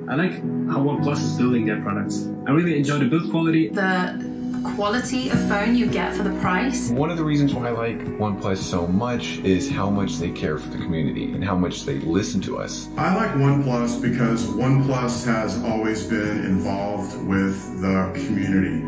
I like how OnePlus is building their products. I really enjoy the build quality. The quality of phone you get for the price. One of the reasons why I like OnePlus so much is how much they care for the community and how much they listen to us. I like OnePlus because OnePlus has always been involved with the community.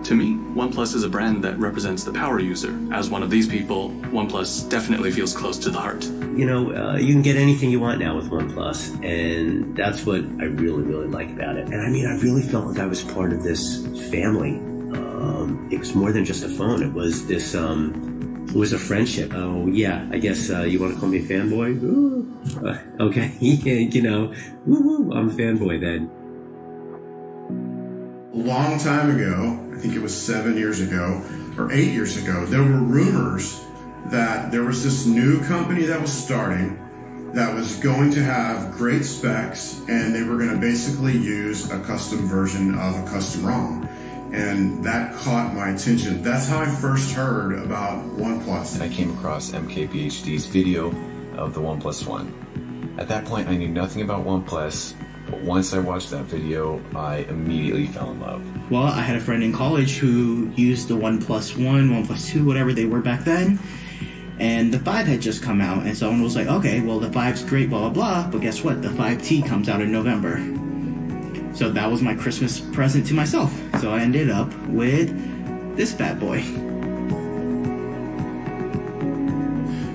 To me, OnePlus is a brand that represents the power user. As one of these people, OnePlus definitely feels close to the heart. You know, you can get anything you want now with OnePlus, and that's what I really, really like about it. And I mean, I really felt like I was part of this family. It was more than just a phone. It was this, it was a friendship. Oh, yeah, I guess you want to call me a fanboy? Ooh. Okay, you know, woo, I'm a fanboy then. A long time ago, I think it was 7 years ago or 8 years ago, there were rumors that there was this new company that was starting that was going to have great specs, and they were going to basically use a custom version of a custom ROM. And that caught my attention. That's how I first heard about OnePlus. I came across MKBHD's video of the OnePlus One. At that point, I knew nothing about OnePlus, but once I watched that video, I immediately fell in love. Well, I had a friend in college who used the OnePlus One, OnePlus Two, whatever they were back then, and the 5 had just come out, and someone was like, okay, well, the 5's great, blah, blah, blah, but guess what? The 5T comes out in November. So that was my Christmas present to myself. So I ended up with this bad boy.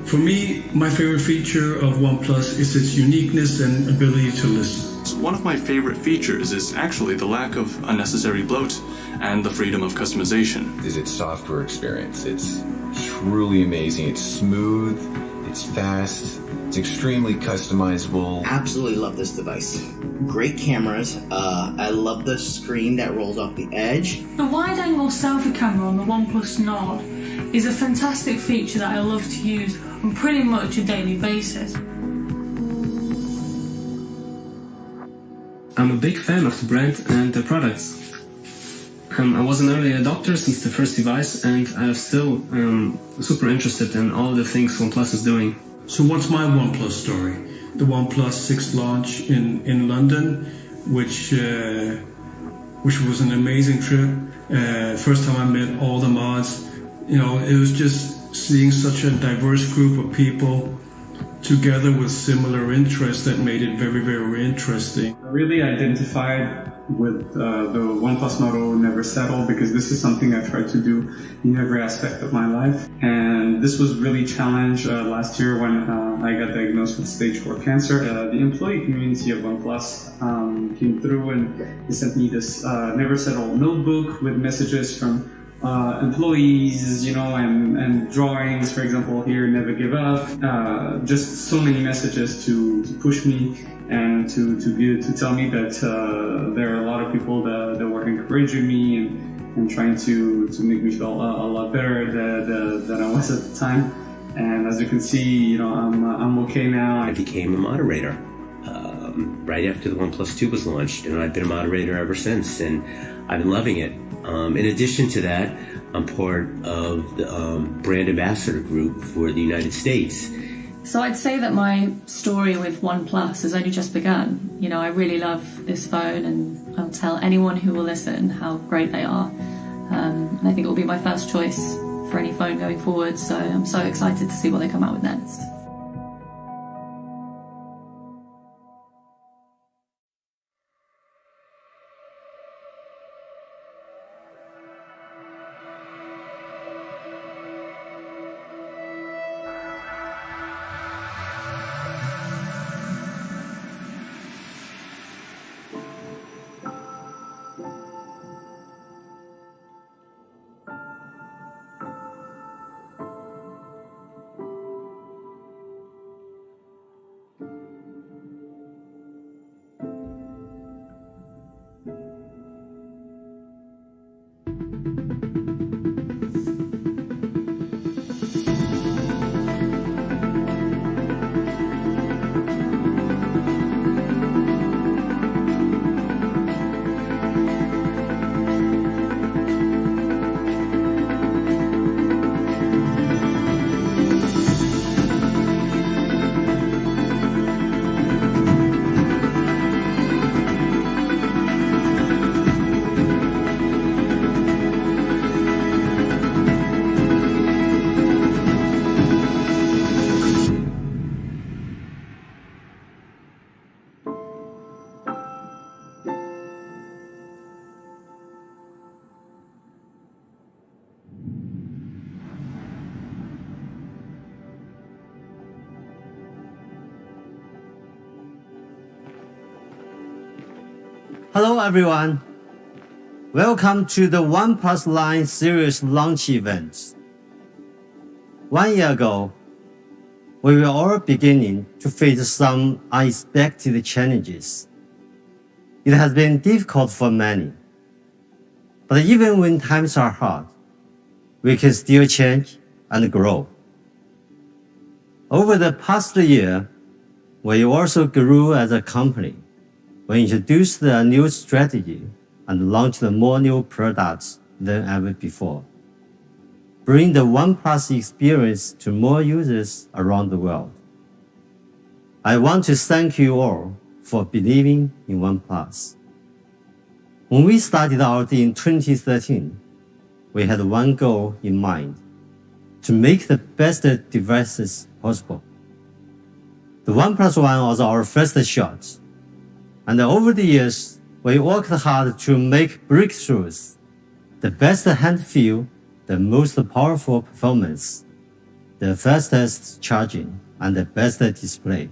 For me, my favorite feature of OnePlus is its uniqueness and ability to listen. One of my favorite features is actually the lack of unnecessary bloat and the freedom of customization. Is its software experience. It's truly amazing. It's smooth, it's fast, it's extremely customizable. Absolutely love this device. Great cameras. I love the screen that rolls off the edge. The wide-angle selfie camera on the OnePlus Nord is a fantastic feature that I love to use on pretty much a daily basis. I'm a big fan of the brand and the products. I was an early adopter since the first device, and I'm still super interested in all the things OnePlus is doing. So what's my OnePlus story? The OnePlus 6 launch in London, which was an amazing trip. First time I met all the mods. You know, it was just seeing such a diverse group of people together with similar interests that made it very, very interesting. I really identified with the OnePlus motto, never settle, because this is something I tried to do in every aspect of my life. And this was really challenged last year when I got diagnosed with stage 4 cancer. The employee community of OnePlus came through and they sent me this never settle notebook with messages from employees, you know, and drawings, for example, here, never give up. Just so many messages to push me and to tell me that there are a lot of people that were encouraging me and trying to make me feel a lot better than I was at the time. And as you can see, you know, I'm okay now. I became a moderator right after the OnePlus 2 was launched, and I've been a moderator ever since, and I've been loving it. In addition to that, I'm part of the brand ambassador group for the United States. So I'd say that my story with OnePlus has only just begun. You know, I really love this phone, and I'll tell anyone who will listen how great they are. And I think it will be my first choice for any phone going forward, so I'm so excited to see what they come out with next. Hello everyone. Welcome to the OnePlus line series launch event. 1 year ago, we were all beginning to face some unexpected challenges. It has been difficult for many. But even when times are hard, we can still change and grow. Over the past year, we also grew as a company. We introduced a new strategy and launched more new products than ever before. Bring the OnePlus experience to more users around the world. I want to thank you all for believing in OnePlus. When we started out in 2013, we had one goal in mind: to make the best devices possible. The OnePlus One was our first shot. And over the years, we worked hard to make breakthroughs: the best hand feel, the most powerful performance, the fastest charging, and the best display.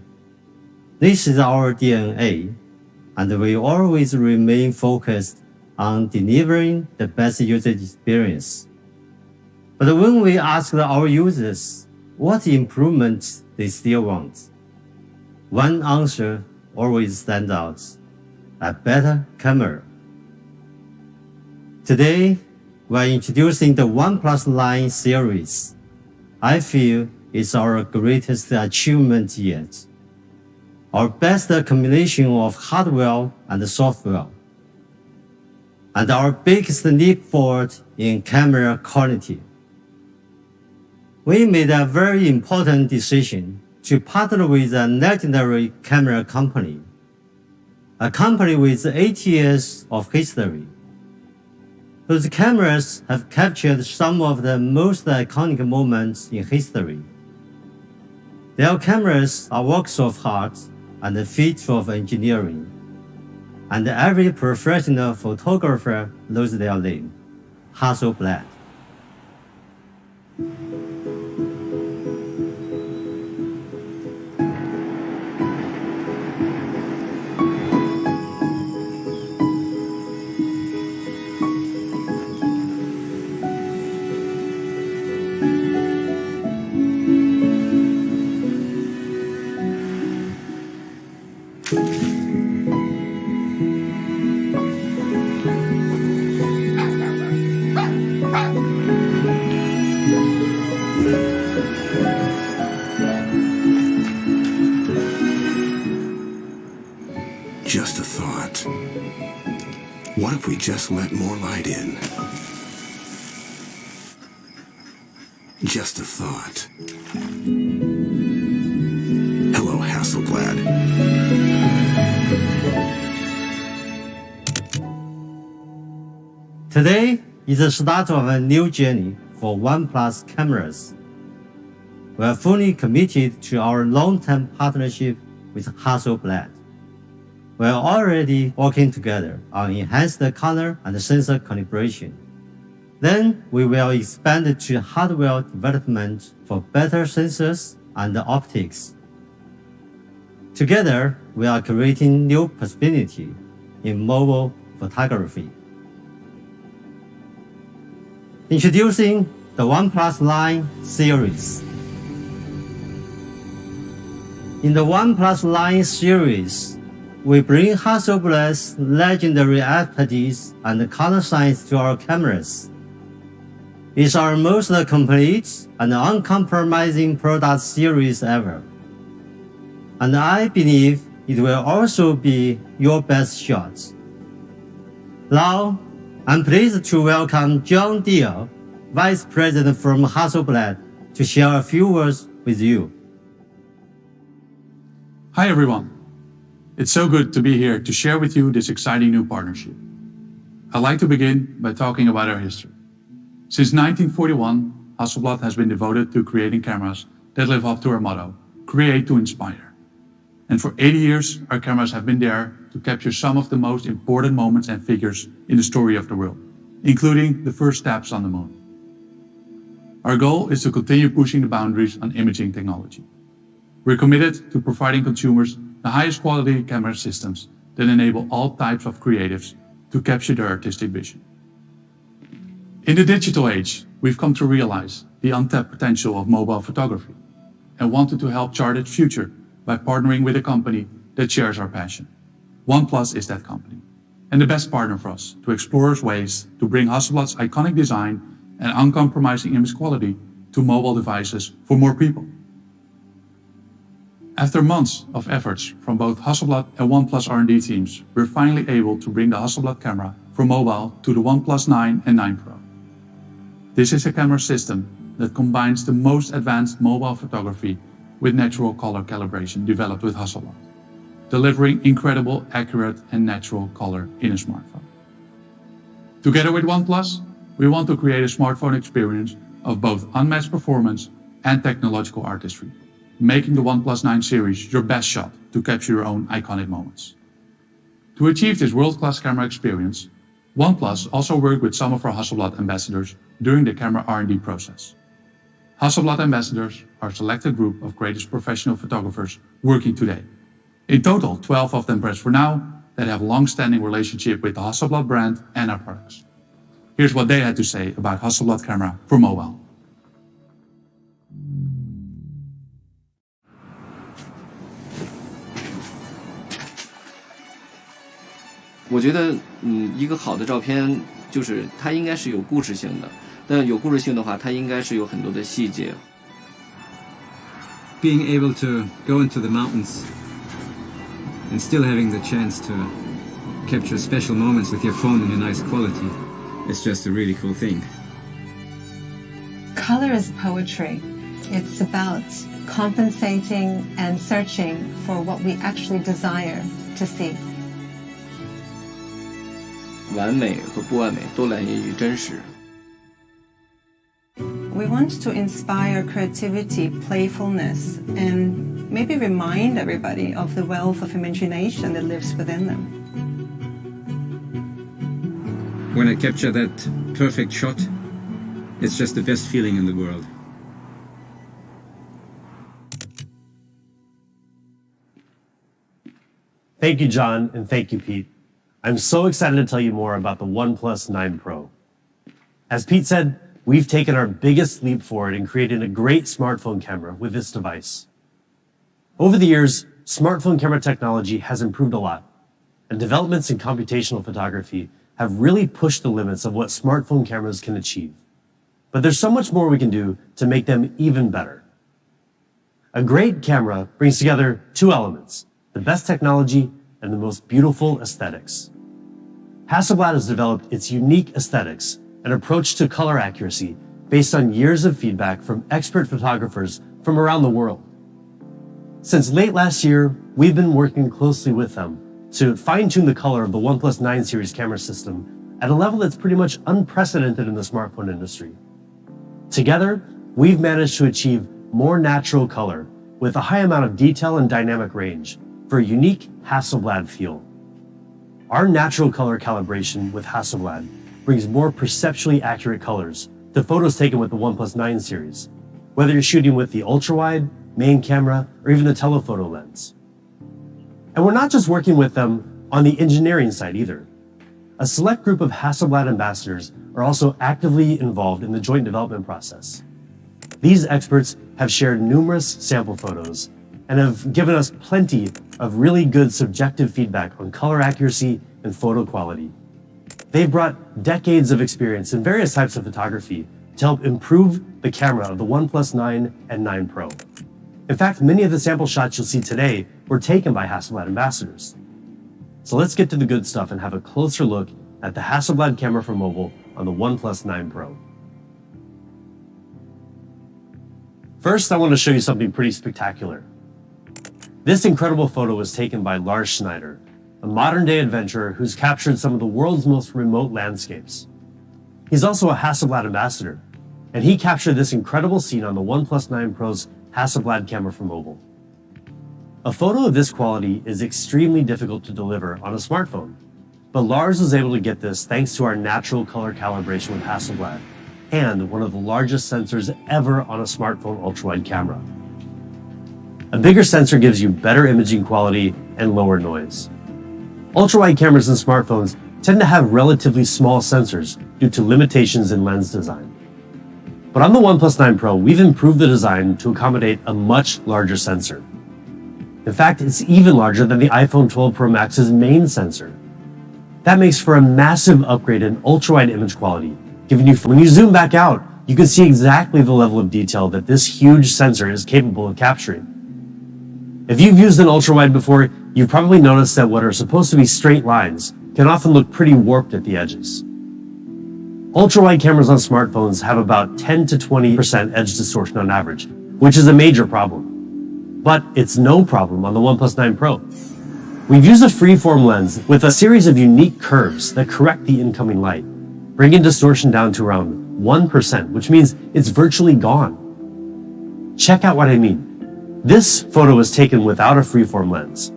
This is our DNA, and we always remain focused on delivering the best user experience. But when we asked our users what improvements they still want, one answer always stands out: a better camera. Today, we are introducing the OnePlus line series. I feel it's our greatest achievement yet. Our best combination of hardware and software, and our biggest leap forward in camera quality. We made a very important decision to partner with a legendary camera company, a company with 8 years of history, whose cameras have captured some of the most iconic moments in history. Their cameras are works of art and feats of engineering, and every professional photographer knows their name: Hasselblad. Just a thought. What if we just let more light in? Just a thought. Hello, Hasselblad. Today is the start of a new journey for OnePlus cameras. We are fully committed to our long-term partnership with Hasselblad. We are already working together on enhanced color and sensor calibration. Then we will expand to hardware development for better sensors and optics. Together, we are creating new possibility in mobile photography. Introducing the OnePlus line series. In the OnePlus line series, we bring Hasselblad's legendary expertise and color science to our cameras. It's our most complete and uncompromising product series ever. And I believe it will also be your best shot. Now, I'm pleased to welcome John Deere, Vice President from Hasselblad, to share a few words with you. Hi everyone. It's so good to be here to share with you this exciting new partnership. I'd like to begin by talking about our history. Since 1941, Hasselblad has been devoted to creating cameras that live up to our motto, create to inspire. And for 80 years, our cameras have been there to capture some of the most important moments and figures in the story of the world, including the first steps on the moon. Our goal is to continue pushing the boundaries on imaging technology. We're committed to providing consumers the highest quality camera systems that enable all types of creatives to capture their artistic vision. In the digital age, we've come to realize the untapped potential of mobile photography and wanted to help chart its future by partnering with a company that shares our passion. Oneplus is that company, and the best partner for us to explore ways to bring Hasselblad's iconic design and uncompromising image quality to mobile devices for more people. After months of efforts from both Hasselblad and Oneplus R&D teams, we're finally able to bring the Hasselblad camera for mobile to the OnePlus 9 and 9 Pro. This is a camera system that combines the most advanced mobile photography with natural color calibration developed with Hasselblad, delivering incredible, accurate and natural color in a smartphone. Together with OnePlus, we want to create a smartphone experience of both unmatched performance and technological artistry, making the OnePlus 9 series your best shot to capture your own iconic moments. To achieve this world-class camera experience, OnePlus also worked with some of our Hasselblad ambassadors during the camera R&D process. Hasselblad ambassadors are a selected group of greatest professional photographers working today. In total, 12 of them press for now that have a long-standing relationship with the Hasselblad brand and our products. Here's what they had to say about Hasselblad camera for mobile.我觉得，一个好的照片就是它应该是有故事性的，但有故事性的话，它应该是有很多的细节。Being able to go into the mountains and still having the chance to capture special moments with your phone in a nice quality is just a really cool thing. Color is poetry. It's about compensating and searching for what we actually desire to see. 完美和不完美都来源于真实。We want to inspire creativity, playfulness, and maybe remind everybody of the wealth of imagination that lives within them. When I capture that perfect shot, it's just the best feeling in the world. Thank you, John, and thank you, Pete. I'm so excited to tell you more about the OnePlus 9 Pro. As Pete said, we've taken our biggest leap forward in creating a great smartphone camera with this device. Over the years, smartphone camera technology has improved a lot, and developments in computational photography have really pushed the limits of what smartphone cameras can achieve. But there's so much more we can do to make them even better. A great camera brings together two elements, the best technology and the most beautiful aesthetics. Hasselblad has developed its unique aesthetics and approach to color accuracy based on years of feedback from expert photographers from around the world. Since late last year, we've been working closely with them to fine-tune the color of the OnePlus 9 series camera system at a level that's pretty much unprecedented in the smartphone industry. Together, we've managed to achieve more natural color with a high amount of detail and dynamic range for a unique Hasselblad feel. Our natural color calibration with Hasselblad brings more perceptually accurate colors to photos taken with the OnePlus 9 series, whether you're shooting with the ultra-wide, main camera, or even the telephoto lens. And we're not just working with them on the engineering side either. A select group of Hasselblad ambassadors are also actively involved in the joint development process. These experts have shared numerous sample photos and have given us plenty of really good subjective feedback on color accuracy and photo quality. They've brought decades of experience in various types of photography to help improve the camera of the OnePlus 9 and 9 Pro. In fact, many of the sample shots you'll see today were taken by Hasselblad ambassadors. So let's get to the good stuff and have a closer look at the Hasselblad camera for mobile on the OnePlus 9 Pro. First, I want to show you something pretty spectacular. This incredible photo was taken by Lars Schneider, a modern-day adventurer who's captured some of the world's most remote landscapes. He's also a Hasselblad ambassador, and he captured this incredible scene on the OnePlus 9 Pro's Hasselblad camera for mobile. A photo of this quality is extremely difficult to deliver on a smartphone, but Lars was able to get this thanks to our natural color calibration with Hasselblad and one of the largest sensors ever on a smartphone ultra-wide camera. A bigger sensor gives you better imaging quality and lower noise. ultra-wide cameras in smartphones tend to have relatively small sensors due to limitations in lens design. But on the OnePlus 9 Pro, we've improved the design to accommodate a much larger sensor. In fact, it's even larger than the iPhone 12 Pro Max's main sensor. That makes for a massive upgrade in ultra-wide image quality, giving you, when you zoom back out, you can see exactly the level of detail that this huge sensor is capable of capturing. If you've used an ultra-wide before, you've probably noticed that what are supposed to be straight lines can often look pretty warped at the edges. Ultra-wide cameras on smartphones have about 10 to 20% edge distortion on average, which is a major problem. But it's no problem on the OnePlus 9 Pro. We've used a freeform lens with a series of unique curves that correct the incoming light, bringing distortion down to around 1%, which means it's virtually gone. Check out what I mean. This photo was taken without a freeform lens,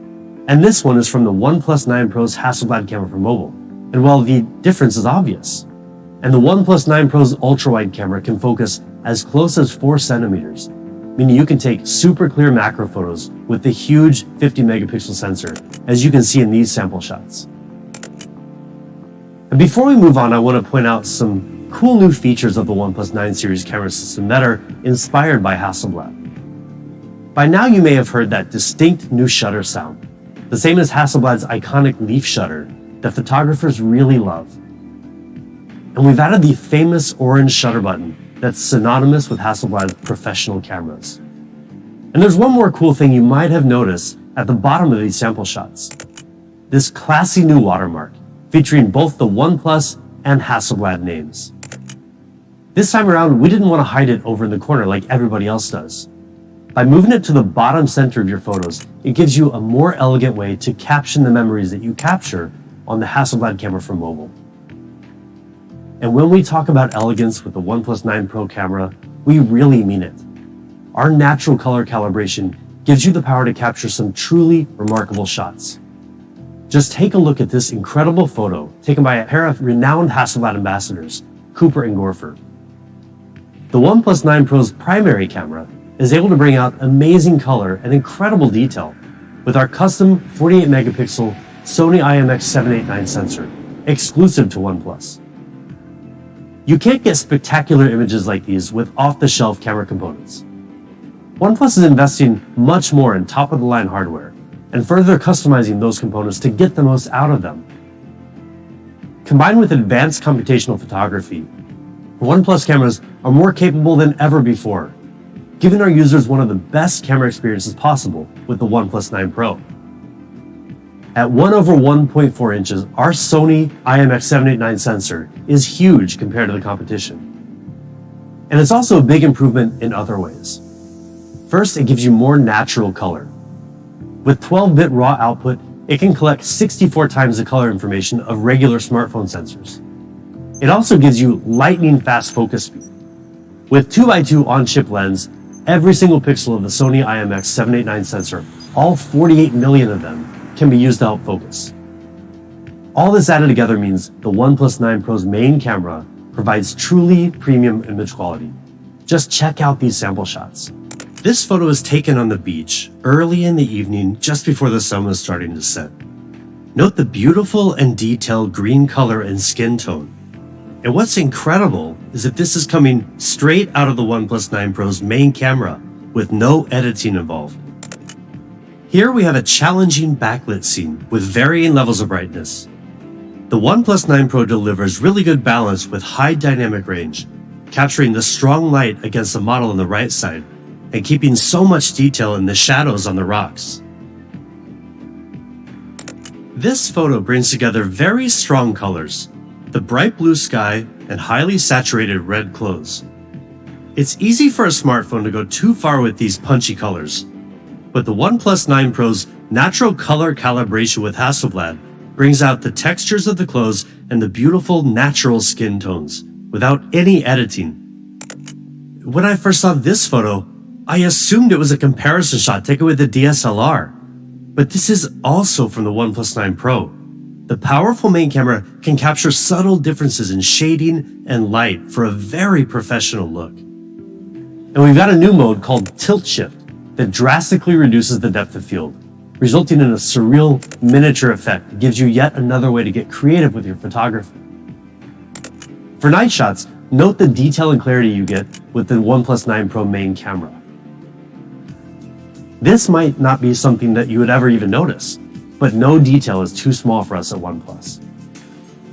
and this one is from the OnePlus 9 Pro's Hasselblad camera for mobile. And while the difference is obvious, and the OnePlus 9 Pro's ultra-wide camera can focus as close as 4 centimeters, meaning you can take super clear macro photos with the huge 50 megapixel sensor, as you can see in these sample shots. And before we move on, I want to point out some cool new features of the OnePlus 9 series camera system that are inspired by Hasselblad. By now you may have heard that distinct new shutter sound, the same as Hasselblad's iconic leaf shutter that photographers really love. And we've added the famous orange shutter button that's synonymous with Hasselblad's professional cameras. And there's one more cool thing you might have noticed at the bottom of these sample shots. This classy new watermark, featuring both the OnePlus and Hasselblad names. This time around, we didn't want to hide it over in the corner like everybody else does. By moving it to the bottom center of your photos, it gives you a more elegant way to caption the memories that you capture on the Hasselblad camera for mobile. And when we talk about elegance with the OnePlus 9 Pro camera, we really mean it. Our natural color calibration gives you the power to capture some truly remarkable shots. Just take a look at this incredible photo taken by a pair of renowned Hasselblad ambassadors, Cooper and Gorfer. The OnePlus 9 Pro's primary camera is able to bring out amazing color and incredible detail with our custom 48 megapixel Sony IMX789 sensor, exclusive to OnePlus. You can't get spectacular images like these with off-the-shelf camera components. OnePlus is investing much more in top-of-the-line hardware and further customizing those components to get the most out of them. Combined with advanced computational photography, OnePlus cameras are more capable than ever before, giving our users one of the best camera experiences possible with the OnePlus 9 Pro. At 1/1.4 inches, our Sony IMX789 sensor is huge compared to the competition. And it's also a big improvement in other ways. First, it gives you more natural color. With 12-bit raw output, it can collect 64 times the color information of regular smartphone sensors. It also gives you lightning-fast focus speed. With 2x2 on-chip lens, every single pixel of the Sony IMX789 sensor, all 48 million of them, can be used to help focus. All this added together means the OnePlus 9 Pro's main camera provides truly premium image quality. Just check out these sample shots. This photo is taken on the beach, early in the evening, just before the sun was starting to set. Note the beautiful and detailed green color and skin tone. And what's incredible is that this is coming straight out of the OnePlus 9 Pro's main camera, with no editing involved. Here we have a challenging backlit scene with varying levels of brightness. The OnePlus 9 Pro delivers really good balance with high dynamic range, capturing the strong light against the model on the right side, and keeping so much detail in the shadows on the rocks. This photo brings together very strong colors, the bright blue sky and highly saturated red clothes. It's easy for a smartphone to go too far with these punchy colors, but the OnePlus 9 Pro's natural color calibration with Hasselblad brings out the textures of the clothes and the beautiful natural skin tones without any editing. When I first saw this photo, I assumed it was a comparison shot taken with a DSLR, but this is also from the OnePlus 9 Pro. The powerful main camera can capture subtle differences in shading and light for a very professional look. And we've got a new mode called Tilt Shift that drastically reduces the depth of field, resulting in a surreal miniature effect that gives you yet another way to get creative with your photography. For night shots, note the detail and clarity you get with the OnePlus 9 Pro main camera. This might not be something that you would ever even notice, but no detail is too small for us at OnePlus.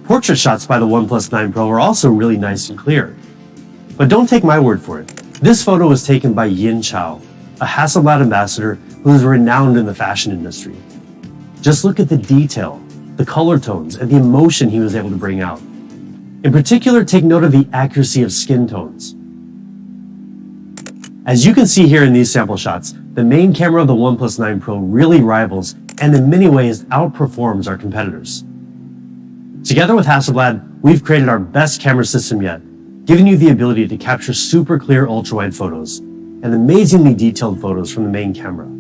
Portrait shots by the OnePlus 9 Pro are also really nice and clear. But don't take my word for it. This photo was taken by Yin Chao, a Hasselblad ambassador who is renowned in the fashion industry. Just look at the detail, the color tones, and the emotion he was able to bring out. In particular, take note of the accuracy of skin tones. As you can see here in these sample shots, the main camera of the OnePlus 9 Pro really rivals and in many ways outperforms our competitors. Together with Hasselblad, we've created our best camera system yet, giving you the ability to capture super clear ultra-wide photos and amazingly detailed photos from the main camera.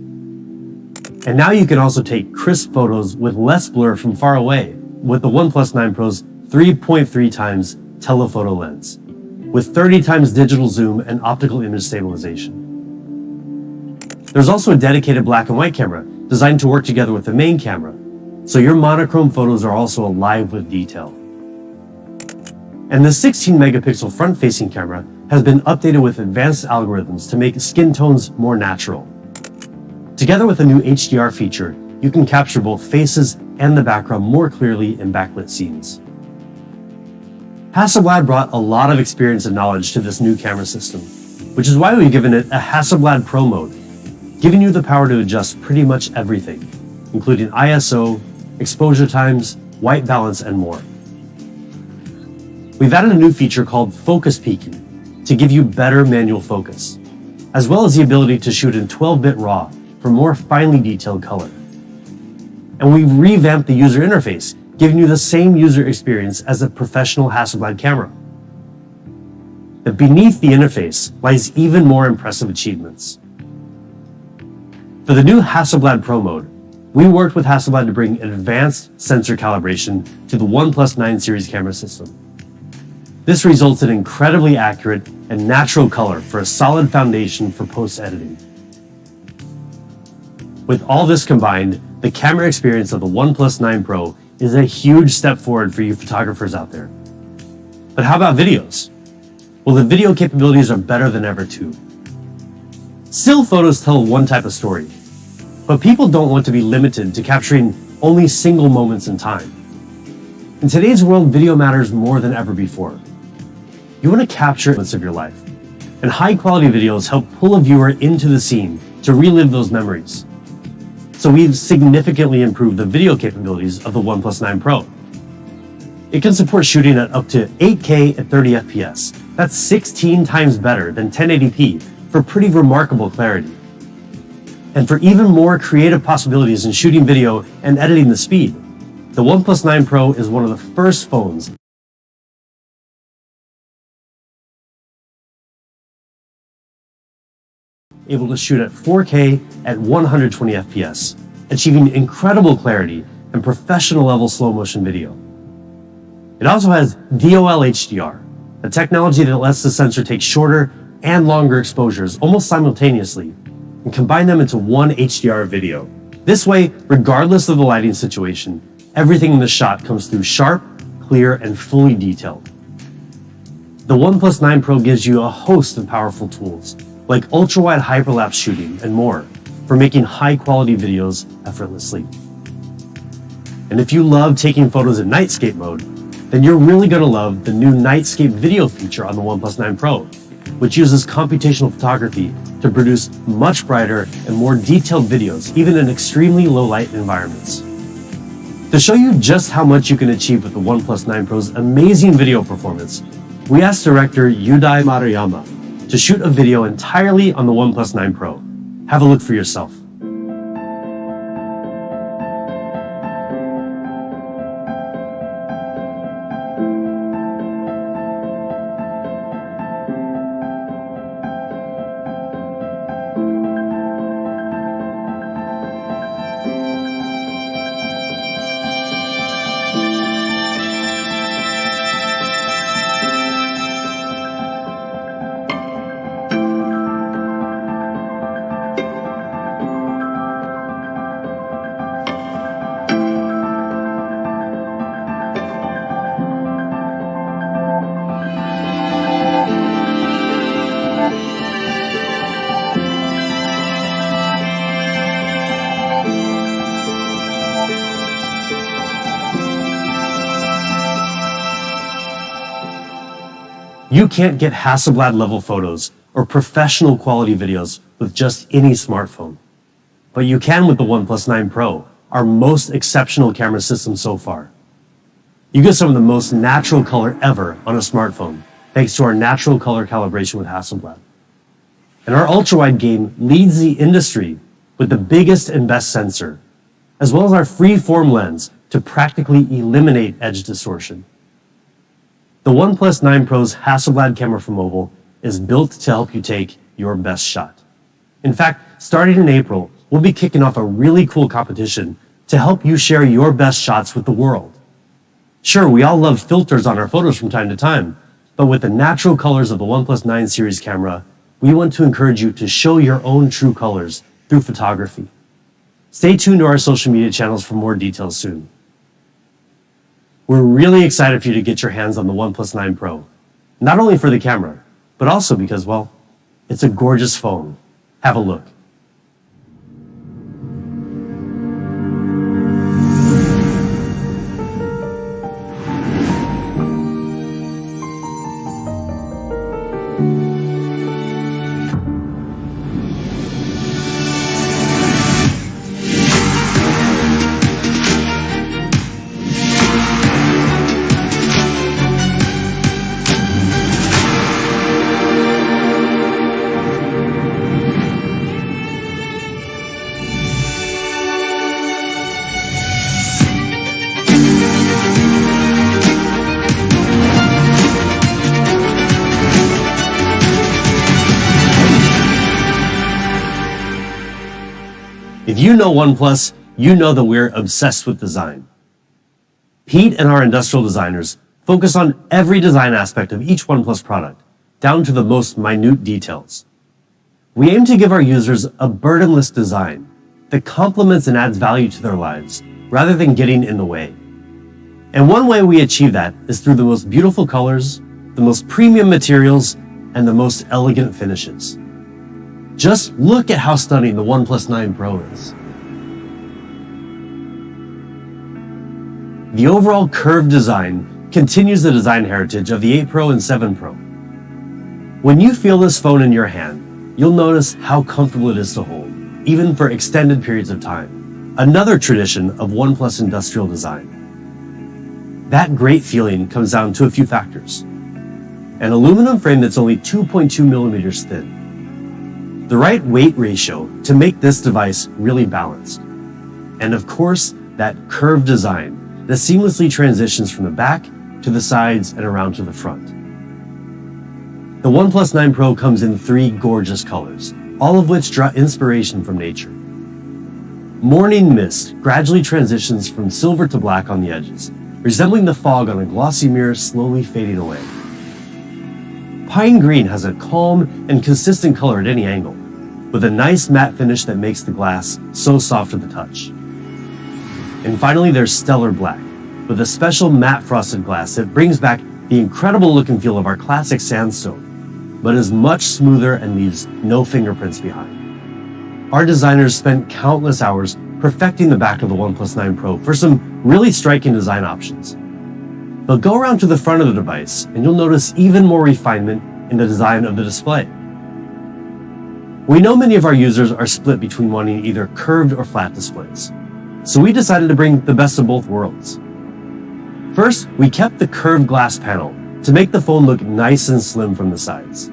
And now you can also take crisp photos with less blur from far away with the OnePlus 9 Pro's 3.3 times telephoto lens, with 30 times digital zoom and optical image stabilization. There's also a dedicated black and white camera designed to work together with the main camera, so your monochrome photos are also alive with detail. And the 16 megapixel front-facing camera has been updated with advanced algorithms to make skin tones more natural. Together with a new HDR feature, you can capture both faces and the background more clearly in backlit scenes. Hasselblad brought a lot of experience and knowledge to this new camera system, which is why we've given it a Hasselblad Pro mode, giving you the power to adjust pretty much everything, including ISO, exposure times, white balance, and more. We've added a new feature called focus peaking to give you better manual focus, as well as the ability to shoot in 12-bit RAW for more finely detailed color. And we've revamped the user interface, giving you the same user experience as a professional Hasselblad camera. But beneath the interface lies even more impressive achievements. For the new Hasselblad Pro mode, we worked with Hasselblad to bring advanced sensor calibration to the OnePlus 9 series camera system. This results in incredibly accurate and natural color for a solid foundation for post-editing. With all this combined, the camera experience of the OnePlus 9 Pro is a huge step forward for you photographers out there. But how about videos? Well, the video capabilities are better than ever too. Still photos tell one type of story, but people don't want to be limited to capturing only single moments in time. In today's world, video matters more than ever before. You want to capture moments of your life, and high-quality videos help pull a viewer into the scene to relive those memories. So we've significantly improved the video capabilities of the OnePlus 9 Pro. It can support shooting at up to 8K at 30 FPS. That's 16 times better than 1080p for pretty remarkable clarity. And for even more creative possibilities in shooting video and editing the speed, the OnePlus 9 Pro is one of the first phones able to shoot at 4K at 120 FPS, achieving incredible clarity and professional level slow motion video. It also has DOL HDR, a technology that lets the sensor take shorter and longer exposures almost simultaneously and combine them into one HDR video. This way, regardless of the lighting situation, everything in the shot comes through sharp, clear, and fully detailed. The OnePlus 9 Pro gives you a host of powerful tools, like ultra-wide hyperlapse shooting and more, for making high-quality videos effortlessly. And if you love taking photos in nightscape mode, then you're really going to love the new Nightscape video feature on the OnePlus 9 Pro, which uses computational photography to produce much brighter and more detailed videos, even in extremely low-light environments. To show you just how much you can achieve with the OnePlus 9 Pro's amazing video performance, we asked director Yudai Maruyama to shoot a video entirely on the OnePlus 9 Pro. Have a look for yourself. You can't get Hasselblad level photos or professional quality videos with just any smartphone. But you can with the OnePlus 9 Pro, our most exceptional camera system so far. You get some of the most natural color ever on a smartphone, thanks to our natural color calibration with Hasselblad. And our ultra-wide game leads the industry with the biggest and best sensor, as well as our free-form lens to practically eliminate edge distortion. The OnePlus 9 Pro's Hasselblad camera for mobile is built to help you take your best shot. In fact, starting in April, we'll be kicking off a really cool competition to help you share your best shots with the world. Sure, we all love filters on our photos from time to time, but with the natural colors of the OnePlus 9 series camera, we want to encourage you to show your own true colors through photography. Stay tuned to our social media channels for more details soon. We're really excited for you to get your hands on the OnePlus 9 Pro, not only for the camera, but also because, well, it's a gorgeous phone. Have a look. If you know OnePlus, you know that we're obsessed with design. Pete and our industrial designers focus on every design aspect of each OnePlus product, down to the most minute details. We aim to give our users a burdenless design that complements and adds value to their lives, rather than getting in the way. And one way we achieve that is through the most beautiful colors, the most premium materials, and the most elegant finishes. Just look at how stunning the OnePlus 9 Pro is. The overall curved design continues the design heritage of the 8 Pro and 7 Pro. When you feel this phone in your hand, you'll notice how comfortable it is to hold, even for extended periods of time. Another tradition of OnePlus industrial design. That great feeling comes down to a few factors. An aluminum frame that's only 2.2 millimeters thin. The right weight ratio to make this device really balanced. And of course, that curved design that seamlessly transitions from the back to the sides and around to the front. The OnePlus 9 Pro comes in 3 gorgeous colors, all of which draw inspiration from nature. Morning mist gradually transitions from silver to black on the edges, resembling the fog on a glossy mirror slowly fading away. Pine green has a calm and consistent color at any angle, with a nice matte finish that makes the glass so soft to the touch. And finally, there's stellar black, with a special matte frosted glass that brings back the incredible look and feel of our classic sandstone, but is much smoother and leaves no fingerprints behind. Our designers spent countless hours perfecting the back of the OnePlus 9 Pro for some really striking design options. But go around to the front of the device and you'll notice even more refinement in the design of the display. We know many of our users are split between wanting either curved or flat displays, so we decided to bring the best of both worlds. First, we kept the curved glass panel to make the phone look nice and slim from the sides.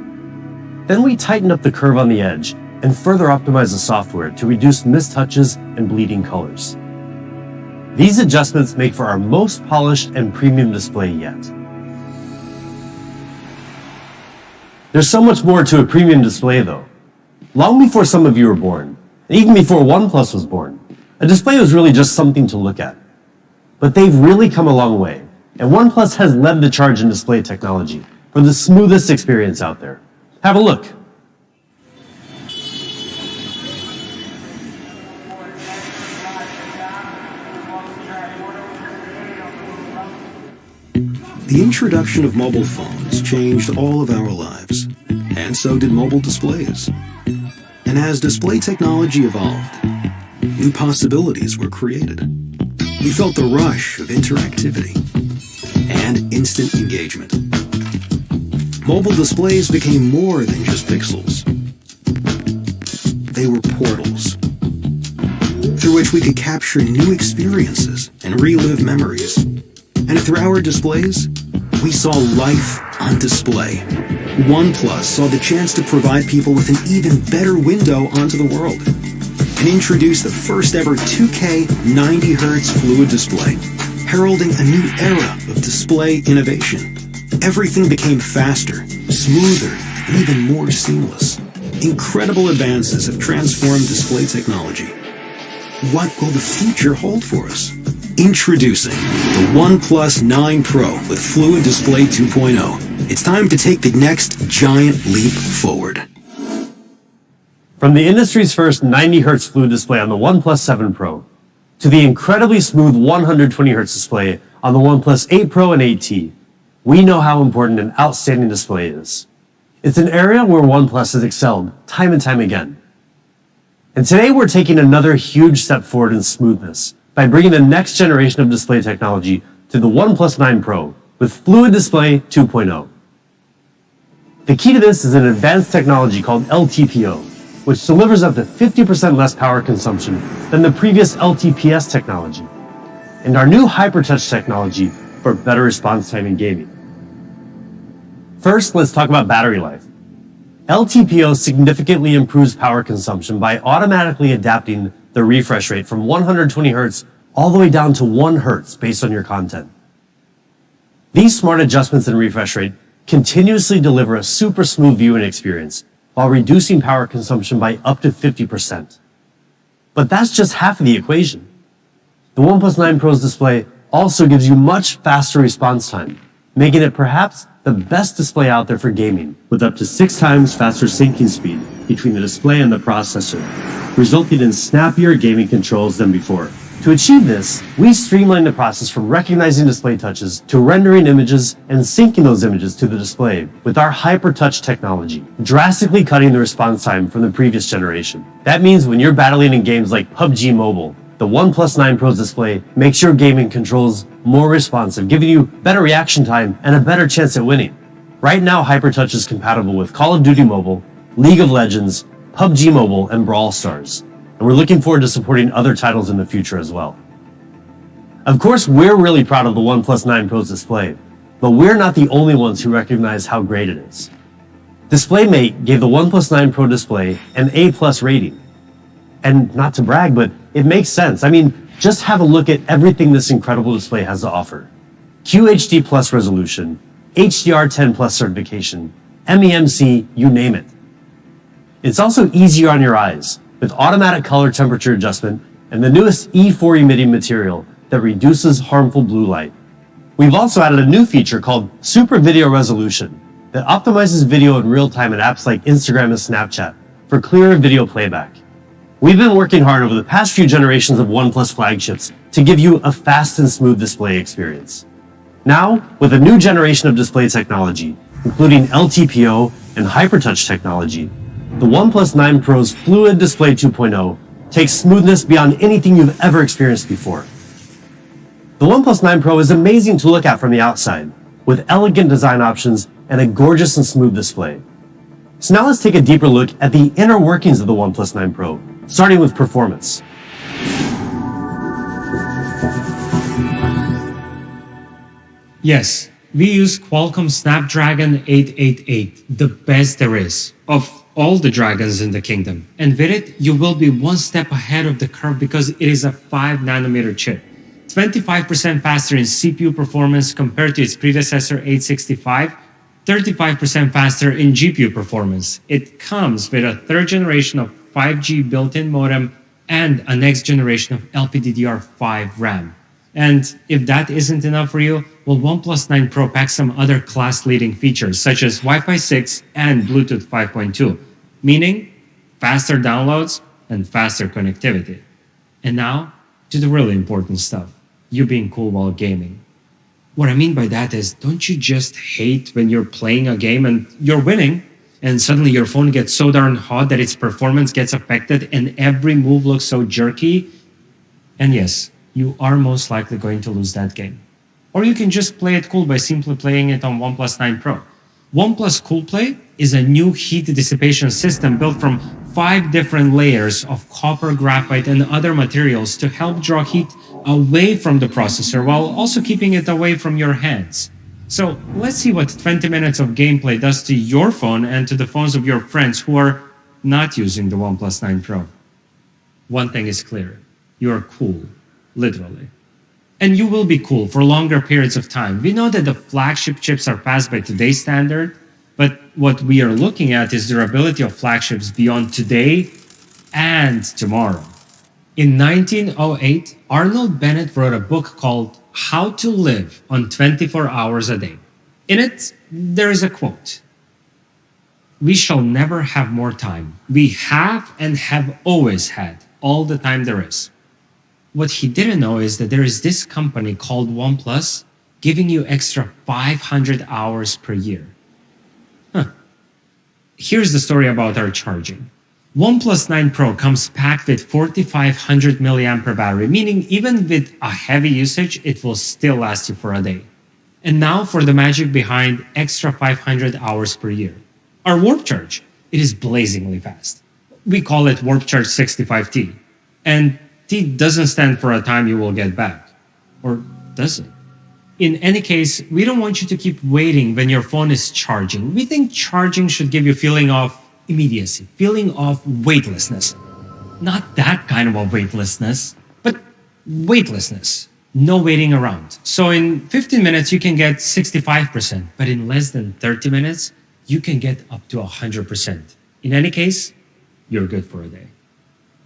Then we tightened up the curve on the edge and further optimized the software to reduce mistouches and bleeding colors. These adjustments make for our most polished and premium display yet. There's so much more to a premium display though. Long before some of you were born, and even before OnePlus was born, a display was really just something to look at. But they've really come a long way, and OnePlus has led the charge in display technology for the smoothest experience out there. Have a look. The introduction of mobile phones changed all of our lives, and so did mobile displays. And as display technology evolved, new possibilities were created. We felt the rush of interactivity and instant engagement. mobile displays became more than just pixels. They were portals through which we could capture new experiences and relive memories. And through our displays, we saw life on display. OnePlus saw the chance to provide people with an even better window onto the world and introduced the first ever 2K 90Hz fluid display, heralding a new era of display innovation. Everything became faster, smoother, and even more seamless. Incredible advances have transformed display technology. What will the future hold for us? Introducing the OnePlus 9 Pro with Fluid Display 2.0. It's time to take the next giant leap forward. From the industry's first 90Hz fluid display on the OnePlus 7 Pro, to the incredibly smooth 120Hz display on the OnePlus 8 Pro and 8T, we know how important an outstanding display is. It's an area where OnePlus has excelled time and time again. And today we're taking another huge step forward in smoothness by bringing the next generation of display technology to the OnePlus 9 Pro with Fluid Display 2.0. The key to this is an advanced technology called LTPO, which delivers up to 50% less power consumption than the previous LTPS technology, and our new HyperTouch technology for better response time in gaming. First, let's talk about battery life. LTPO significantly improves power consumption by automatically adapting the refresh rate from 120 Hz all the way down to 1 Hz based on your content. These smart adjustments in refresh rate continuously deliver a super smooth viewing experience while reducing power consumption by up to 50%. But that's just half of the equation. The OnePlus 9 Pro's display also gives you much faster response time, making it perhaps the best display out there for gaming, with up to 6 times faster syncing speed between the display and the processor, resulting in snappier gaming controls than before. To achieve this, we streamlined the process from recognizing display touches to rendering images and syncing those images to the display with our HyperTouch technology, drastically cutting the response time from the previous generation. That means when you're battling in games like PUBG Mobile, the OnePlus 9 Pro's display makes your gaming controls more responsive, giving you better reaction time and a better chance at winning. Right now, HyperTouch is compatible with Call of Duty Mobile, League of Legends, PUBG Mobile, and Brawl Stars. And we're looking forward to supporting other titles in the future as well. Of course, we're really proud of the OnePlus 9 Pro's display, but we're not the only ones who recognize how great it is. DisplayMate gave the OnePlus 9 Pro display an A+ rating. And not to brag, but it makes sense. I mean, just have a look at everything this incredible display has to offer. QHD Plus resolution, HDR10 Plus certification, MEMC, you name it. It's also easier on your eyes, with automatic color temperature adjustment and the newest E4 emitting material that reduces harmful blue light. We've also added a new feature called Super Video Resolution that optimizes video in real time in apps like Instagram and Snapchat for clearer video playback. We've been working hard over the past few generations of OnePlus flagships to give you a fast and smooth display experience. Now, with a new generation of display technology, including LTPO and HyperTouch technology, the OnePlus 9 Pro's Fluid Display 2.0 takes smoothness beyond anything you've ever experienced before. The OnePlus 9 Pro is amazing to look at from the outside, with elegant design options and a gorgeous and smooth display. So now let's take a deeper look at the inner workings of the OnePlus 9 Pro, starting with performance. Yes, we use Qualcomm Snapdragon 888, the best there is, of all the dragons in the kingdom. And with it, you will be one step ahead of the curve because it is a 5nm chip. 25% faster in CPU performance compared to its predecessor 865, 35% faster in GPU performance. It comes with a third generation of 5G built-in modem and a next generation of LPDDR5 RAM. And if that isn't enough for you, well, OnePlus 9 Pro packs some other class-leading features such as Wi-Fi 6 and Bluetooth 5.2, meaning faster downloads and faster connectivity. And now, to the really important stuff, you being cool while gaming. What I mean by that is, don't you just hate when you're playing a game and you're winning, and suddenly your phone gets so darn hot that its performance gets affected and every move looks so jerky? And yes, you are most likely going to lose that game. Or you can just play it cool by simply playing it on OnePlus 9 Pro. OnePlus CoolPlay is a new heat dissipation system built from 5 different layers of copper, graphite, and other materials to help draw heat away from the processor while also keeping it away from your hands. So let's see what 20 minutes of gameplay does to your phone and to the phones of your friends who are not using the OnePlus 9 Pro. One thing is clear. You are cool. Literally. And you will be cool for longer periods of time. We know that the flagship chips are fast by today's standard, but what we are looking at is durability of flagships beyond today and tomorrow. In 1908, Arnold Bennett wrote a book called How to Live on 24 Hours a Day. In it, there is a quote. "We shall never have more time. We have and have always had all the time there is." What he didn't know is that there is this company called OnePlus giving you extra 500 hours per year. Here's the story about our charging. OnePlus 9 Pro comes packed with 4500 milliampere battery, meaning even with a heavy usage, it will still last you for a day. And now for the magic behind extra 500 hours per year. Our warp charge, it is blazingly fast. We call it warp charge 65T. And T doesn't stand for a time you will get back. Or does it? In any case, we don't want you to keep waiting when your phone is charging. We think charging should give you a feeling of immediacy, feeling of weightlessness. Not that kind of a weightlessness, but weightlessness. No waiting around. So in 15 minutes, you can get 65%, but in less than 30 minutes, you can get up to 100%. In any case, you're good for a day.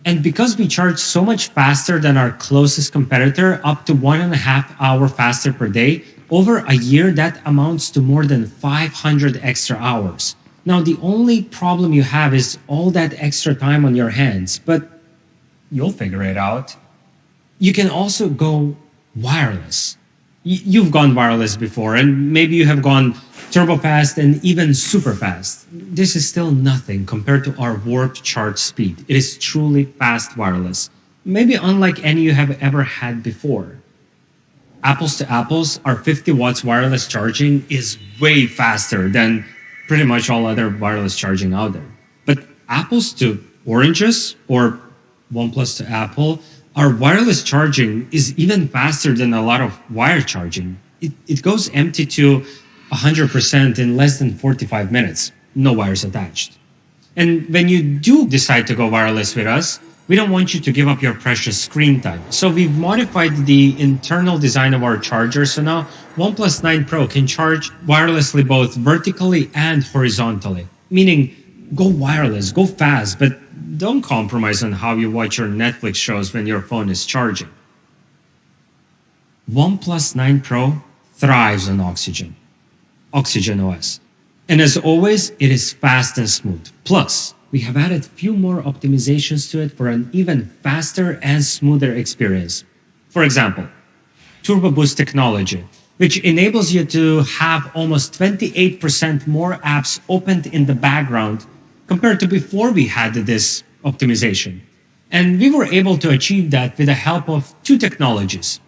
And because we charge so much faster than our closest competitor, up to 1.5 hours faster per day, over a year, that amounts to more than 500 extra hours. Now, the only problem you have is all that extra time on your hands, but you'll figure it out. You can also go wireless. You've gone wireless before, and maybe you have gone turbo fast and even super fast. This is still nothing compared to our warp charge speed. It is truly fast wireless, maybe unlike any you have ever had before. Apples to apples, our 50 watts wireless charging is way faster than pretty much all other wireless charging out there. But apples to oranges, or OnePlus to Apple, our wireless charging is even faster than a lot of wire charging. It goes empty to 100% in less than 45 minutes. No wires attached. And when you do decide to go wireless with us, we don't want you to give up your precious screen time. So we've modified the internal design of our charger. So now OnePlus 9 Pro can charge wirelessly both vertically and horizontally. Meaning, go wireless, go fast, but don't compromise on how you watch your Netflix shows when your phone is charging. OnePlus 9 Pro thrives on Oxygen OS. And as always, it is fast and smooth. Plus, we have added a few more optimizations to it for an even faster and smoother experience. For example, Turbo Boost technology, which enables you to have almost 28% more apps opened in the background compared to before we had this optimization. And we were able to achieve that with the help of 2 technologies,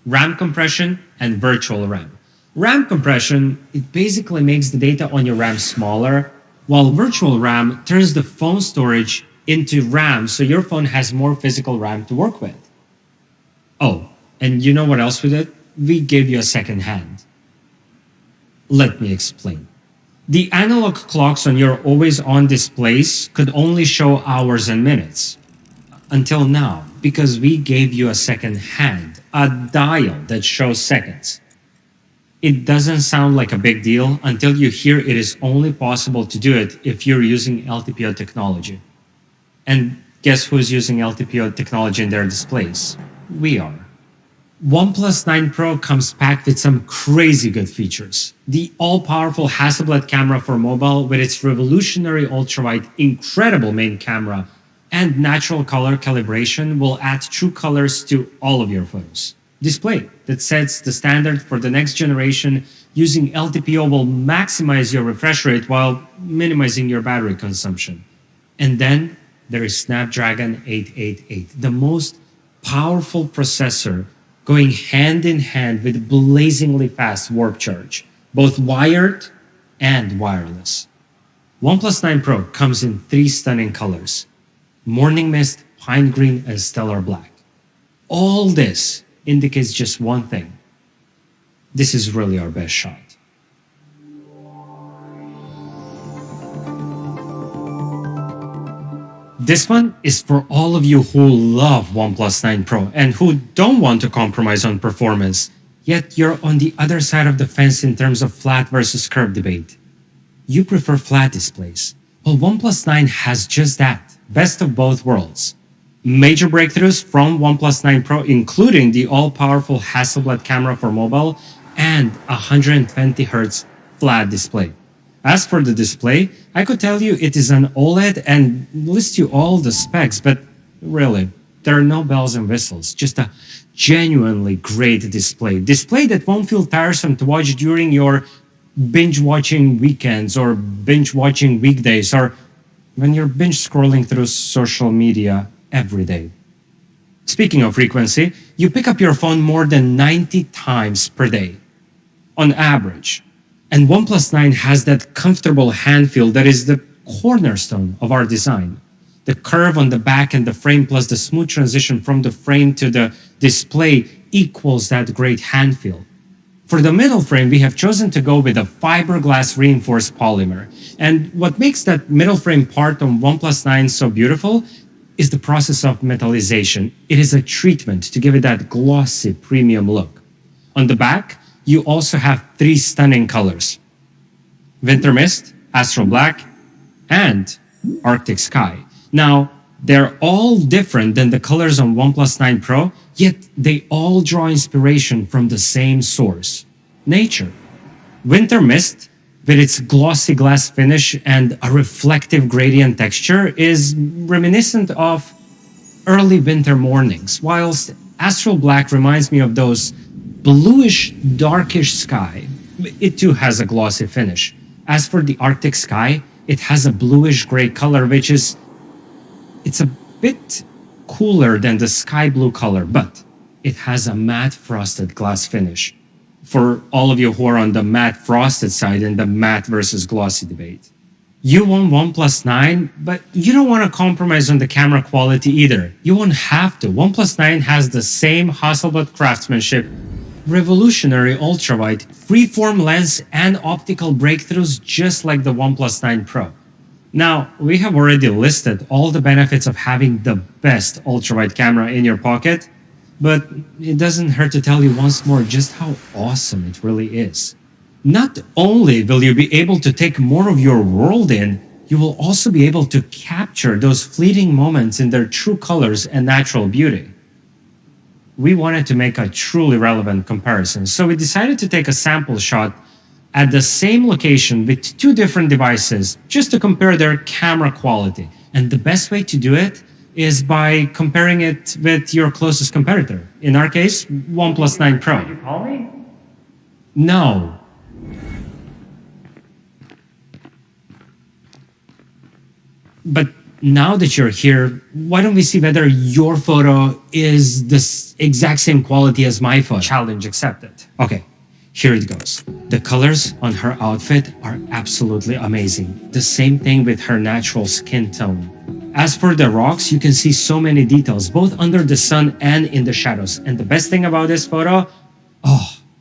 RAM compression and virtual RAM. RAM compression, it basically makes the data on your RAM smaller, while virtual RAM turns the phone storage into RAM so your phone has more physical RAM to work with. Oh, and you know what else we did? We gave you a second hand. Let me explain. The analog clocks on your always-on displays could only show hours and minutes. Until now, because we gave you a second hand, a dial that shows seconds. It doesn't sound like a big deal until you hear it is only possible to do it if you're using LTPO technology. And guess who's using LTPO technology in their displays? We are. OnePlus 9 Pro comes packed with some crazy good features. The all-powerful Hasselblad camera for mobile with its revolutionary ultrawide, incredible main camera, and natural color calibration will add true colors to all of your photos. Display that sets the standard for the next generation using LTPO will maximize your refresh rate while minimizing your battery consumption. And then there is Snapdragon 888, the most powerful processor going hand in hand with blazingly fast warp charge, both wired and wireless. OnePlus 9 Pro comes in 3 stunning colors: Morning Mist, Pine Green, and Stellar Black. All this indicates just one thing. This is really our best shot. This one is for all of you who love OnePlus 9 Pro and who don't want to compromise on performance, yet you're on the other side of the fence in terms of flat versus curved debate. You prefer flat displays. Well, OnePlus 9 has just that, best of both worlds. Major breakthroughs from OnePlus 9 Pro, including the all-powerful Hasselblad camera for mobile and 120Hz flat display. As for the display, I could tell you it is an OLED and list you all the specs, but really, there are no bells and whistles, just a genuinely great display. Display that won't feel tiresome to watch during your binge-watching weekends or binge-watching weekdays or when you're binge-scrolling through social media every day. Speaking of frequency, you pick up your phone more than 90 times per day, on average. And OnePlus 9 has that comfortable hand feel that is the cornerstone of our design. The curve on the back and the frame plus the smooth transition from the frame to the display equals that great hand feel. For the middle frame, we have chosen to go with a fiberglass reinforced polymer. And what makes that middle frame part on OnePlus 9 so beautiful is the process of metallization. It is a treatment to give it that glossy premium look. On the back, you also have 3 stunning colors: Winter Mist, Astral Black, and Arctic Sky. Now, they're all different than the colors on OnePlus 9 Pro, yet they all draw inspiration from the same source: nature. Winter Mist, with its glossy glass finish and a reflective gradient texture, is reminiscent of early winter mornings, whilst Astral Black reminds me of those bluish, darkish sky. It too has a glossy finish. As for the Arctic Sky, it has a bluish gray color, which is, it's a bit cooler than the sky blue color, but it has a matte frosted glass finish. For all of you who are on the matte frosted side in the matte versus glossy debate. You want OnePlus 9, but you don't want to compromise on the camera quality either. You won't have to. OnePlus 9 has the same Hasselblad craftsmanship, revolutionary ultrawide, freeform lens, and optical breakthroughs just like the OnePlus 9 Pro. Now, we have already listed all the benefits of having the best ultrawide camera in your pocket, but it doesn't hurt to tell you once more just how awesome it really is. Not only will you be able to take more of your world in, you will also be able to capture those fleeting moments in their true colors and natural beauty. We wanted to make a truly relevant comparison, so we decided to take a sample shot at the same location with 2 different devices just to compare their camera quality. And the best way to do it is by comparing it with your closest competitor. In our case, OnePlus 9 Pro. Did you call me? No. But now that you're here, why don't we see whether your photo is the exact same quality as my photo? Challenge accepted. Okay, here it goes. The colors on her outfit are absolutely amazing. The same thing with her natural skin tone. As for the rocks, you can see so many details, both under the sun and in the shadows. And the best thing about this photo,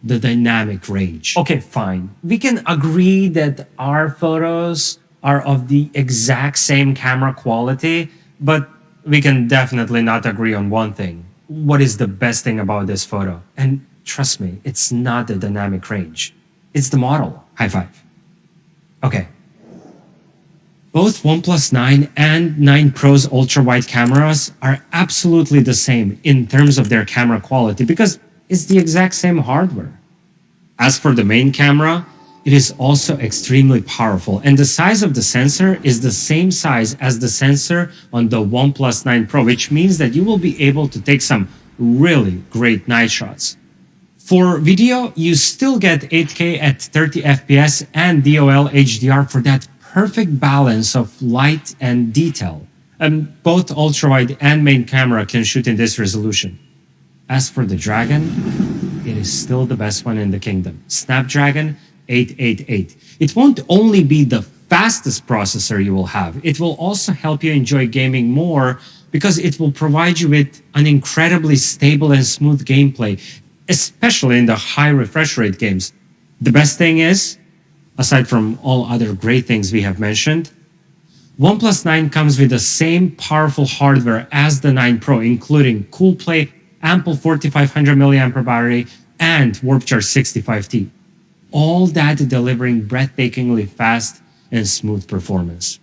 the dynamic range. Okay, fine. We can agree that our photos are of the exact same camera quality, but we can definitely not agree on one thing. What is the best thing about this photo? And trust me, it's not the dynamic range. It's the model. High five. Okay. Both OnePlus 9 and 9 Pro's ultra-wide cameras are absolutely the same in terms of their camera quality because it's the exact same hardware. As for the main camera, it is also extremely powerful, and the size of the sensor is the same size as the sensor on the OnePlus 9 Pro, which means that you will be able to take some really great night shots. For video, you still get 8K at 30 FPS and DOL HDR for that perfect balance of light and detail. And both ultrawide and main camera can shoot in this resolution. As for the Dragon, it is still the best one in the kingdom. Snapdragon 888. It won't only be the fastest processor you will have, it will also help you enjoy gaming more because it will provide you with an incredibly stable and smooth gameplay, especially in the high refresh rate games. The best thing is, aside from all other great things we have mentioned, OnePlus 9 comes with the same powerful hardware as the 9 Pro, including Cool Play, ample 4500 mAh battery, and Warp Charge 65T. All that delivering breathtakingly fast and smooth performance.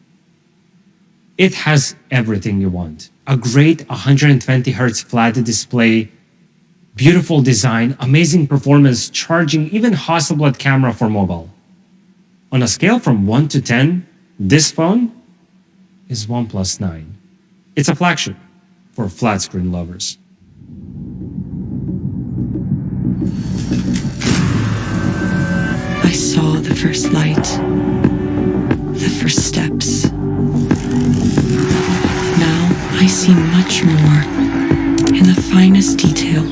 It has everything you want. A great 120Hz flat display, beautiful design, amazing performance, charging, even Hasselblad camera for mobile. On a scale from 1 to 10, this phone is OnePlus 9. It's a flagship for flat screen lovers. I saw the first light, the first steps. Now I see much more in the finest detail.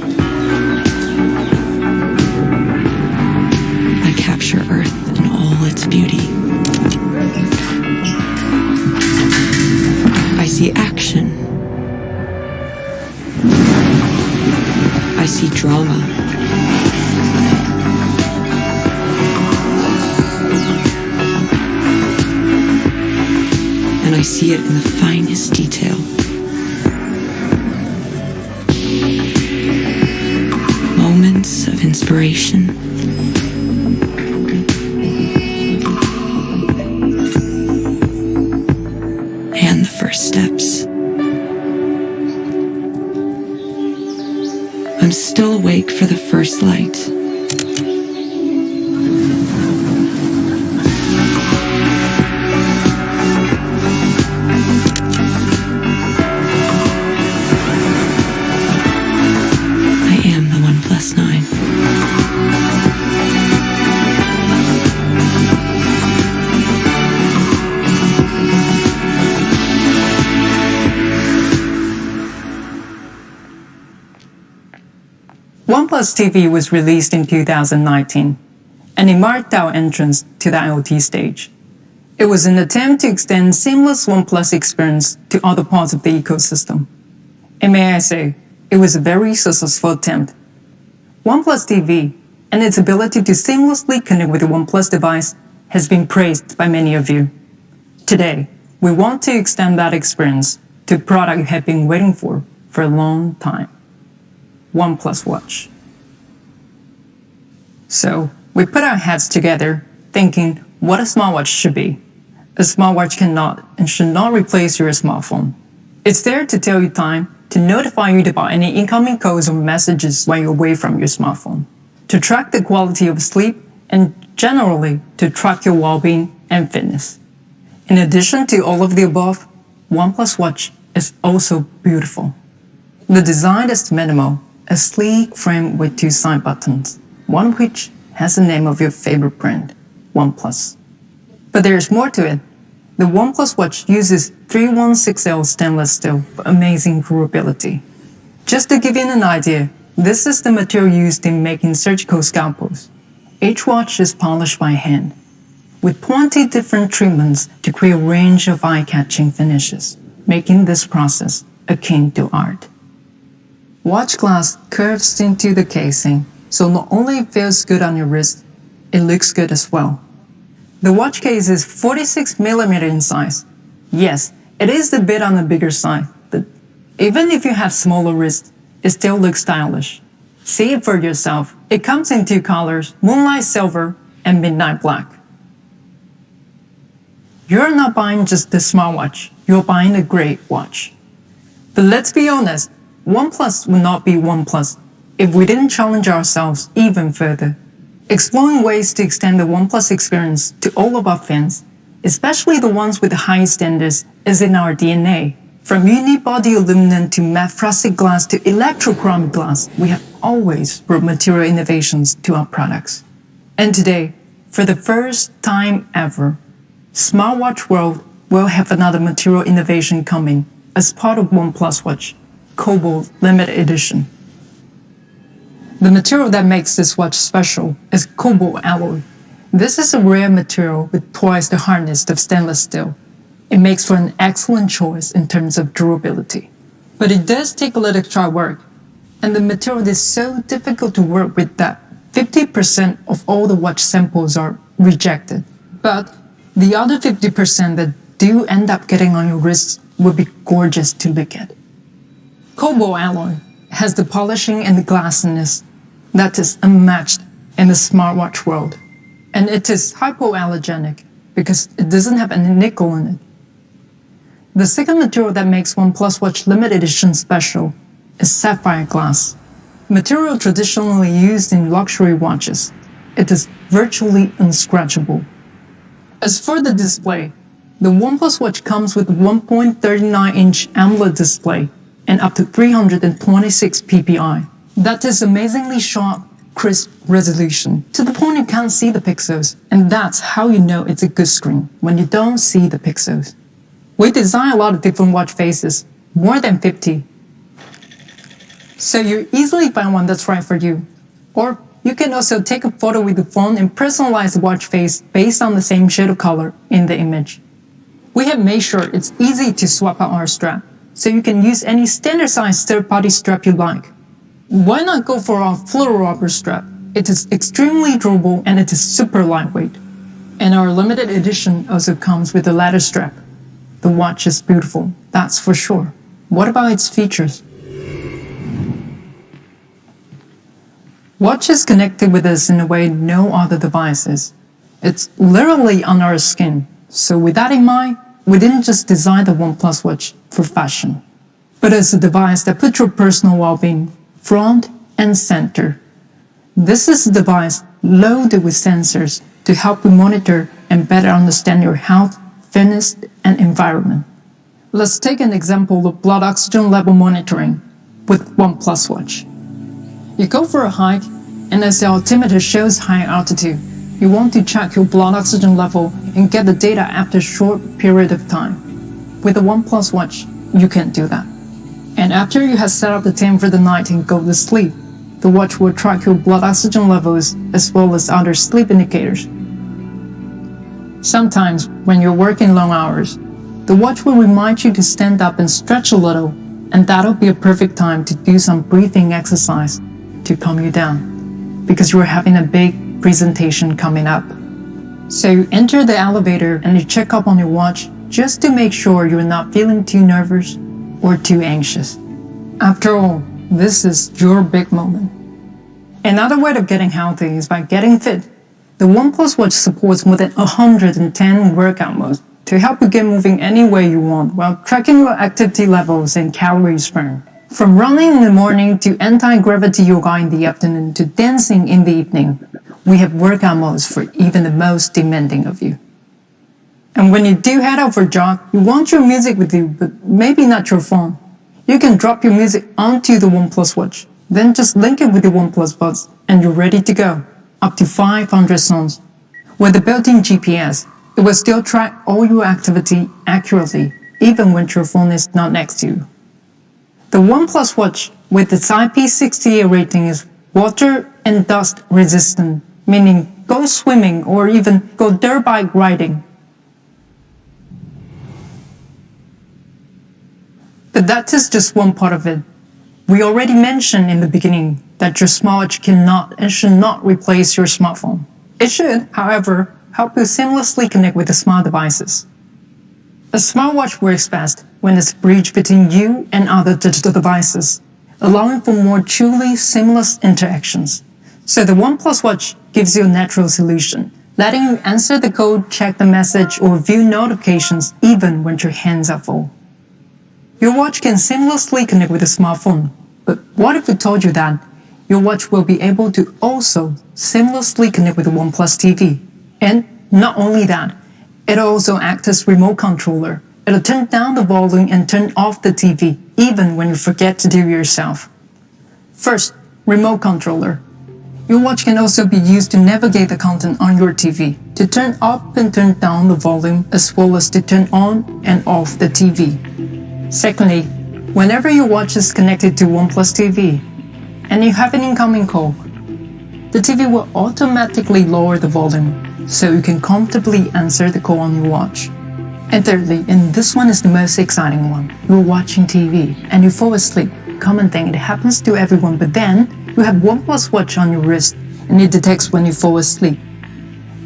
I capture Earth in all its beauty. I see action. I see drama. And I see it in the finest detail. Moments of inspiration. And the first steps. I'm still awake for the first light. OnePlus TV was released in 2019, and it marked our entrance to the IoT stage. It was an attempt to extend seamless OnePlus experience to other parts of the ecosystem. And may I say, it was a very successful attempt. OnePlus TV and its ability to seamlessly connect with the OnePlus device has been praised by many of you. Today, we want to extend that experience to a product you have been waiting for a long time. OnePlus Watch. So, we put our heads together thinking what a smartwatch should be. A smartwatch cannot and should not replace your smartphone. It's there to tell you time, to notify you about any incoming calls or messages when you're away from your smartphone, to track the quality of sleep, and generally to track your well-being and fitness. In addition to all of the above, OnePlus Watch is also beautiful. The design is minimal, a sleek frame with two side buttons, one of which has the name of your favorite brand, OnePlus. But there's more to it. The OnePlus Watch uses 316L stainless steel for amazing durability. Just to give you an idea, this is the material used in making surgical scalpels. Each watch is polished by hand, with 20 different treatments to create a range of eye-catching finishes, making this process akin to art. Watch glass curves into the casing, so not only it feels good on your wrist, it looks good as well. The watch case is 46mm in size. Yes, it is a bit on the bigger side, but even if you have smaller wrists, it still looks stylish. See it for yourself. It comes in two colors, Moonlight Silver and Midnight Black. You're not buying just a smartwatch, you're buying a great watch. But let's be honest, OnePlus would not be OnePlus if we didn't challenge ourselves even further, exploring ways to extend the OnePlus experience to all of our fans, especially the ones with the highest standards, is in our DNA. From unibody aluminum to matte frosted glass to electrochromic glass, we have always brought material innovations to our products. And today, for the first time ever, Smartwatch World will have another material innovation coming as part of OnePlus Watch, Cobalt Limited Edition. The material that makes this watch special is cobalt alloy. This is a rare material with twice the hardness of stainless steel. It makes for an excellent choice in terms of durability. But it does take a little extra work, and the material is so difficult to work with that 50% of all the watch samples are rejected. But the other 50% that do end up getting on your wrists will be gorgeous to look at. Cobalt alloy has the polishing and the glassiness that is unmatched in the smartwatch world. And it is hypoallergenic because it doesn't have any nickel in it. The second material that makes OnePlus Watch limited edition special is sapphire glass. Material traditionally used in luxury watches, it is virtually unscratchable. As for the display, the OnePlus Watch comes with 1.39-inch AMOLED display and up to 326 ppi. That is amazingly sharp, crisp resolution, to the point you can't see the pixels, and that's how you know it's a good screen, when you don't see the pixels. We design a lot of different watch faces, more than 50. So you easily find one that's right for you. Or you can also take a photo with the phone and personalize the watch face based on the same shade of color in the image. We have made sure it's easy to swap out our strap, so you can use any standard-sized third-party strap you like. Why not go for our fluorocarbon strap? It is extremely durable and it is super lightweight. And our limited edition also comes with a ladder strap. The watch is beautiful, that's for sure. What about its features? Watch is connected with us in a way no other device is. It's literally on our skin. So with that in mind, we didn't just design the OnePlus Watch for fashion, but as a device that puts your personal well-being front and center. This is a device loaded with sensors to help you monitor and better understand your health, fitness, and environment. Let's take an example of blood oxygen level monitoring with OnePlus Watch. You go for a hike, and as the altimeter shows high altitude, you want to check your blood oxygen level and get the data after a short period of time. With the OnePlus Watch, you can do that. And after you have set up the time for the night and go to sleep, the watch will track your blood oxygen levels as well as other sleep indicators. Sometimes, when you're working long hours, the watch will remind you to stand up and stretch a little, and that'll be a perfect time to do some breathing exercise to calm you down, because you're having a big presentation coming up. So you enter the elevator and you check up on your watch just to make sure you're not feeling too nervous or too anxious. After all, this is your big moment. Another way of getting healthy is by getting fit. The OnePlus Watch supports more than 110 workout modes to help you get moving any way you want while tracking your activity levels and calories burned. From running in the morning to anti-gravity yoga in the afternoon to dancing in the evening, we have workout modes for even the most demanding of you. And when you do head out for a jog, you want your music with you, but maybe not your phone. You can drop your music onto the OnePlus Watch, then just link it with the OnePlus Buds, and you're ready to go. Up to 500 songs. With the built-in GPS, it will still track all your activity accurately, even when your phone is not next to you. The OnePlus Watch, with its IP68 rating, is water and dust resistant, meaning go swimming or even go dirt bike riding. But that is just one part of it. We already mentioned in the beginning that your smartwatch cannot and should not replace your smartphone. It should, however, help you seamlessly connect with the smart devices. A smartwatch works best when it's a bridge between you and other digital devices, allowing for more truly seamless interactions. So the OnePlus Watch gives you a natural solution, letting you answer the call, check the message, or view notifications even when your hands are full. Your watch can seamlessly connect with a smartphone, but what if we told you that your watch will be able to also seamlessly connect with the OnePlus TV? And not only that, it'll also act as remote controller. It'll turn down the volume and turn off the TV, even when you forget to do it yourself. First, remote controller. Your watch can also be used to navigate the content on your TV, to turn up and turn down the volume, as well as to turn on and off the TV. Secondly, whenever your watch is connected to OnePlus TV, and you have an incoming call, the TV will automatically lower the volume, so you can comfortably answer the call on your watch. And thirdly, and this one is the most exciting one, you're watching TV and you fall asleep. Common thing, it happens to everyone, but then you have OnePlus watch on your wrist and it detects when you fall asleep.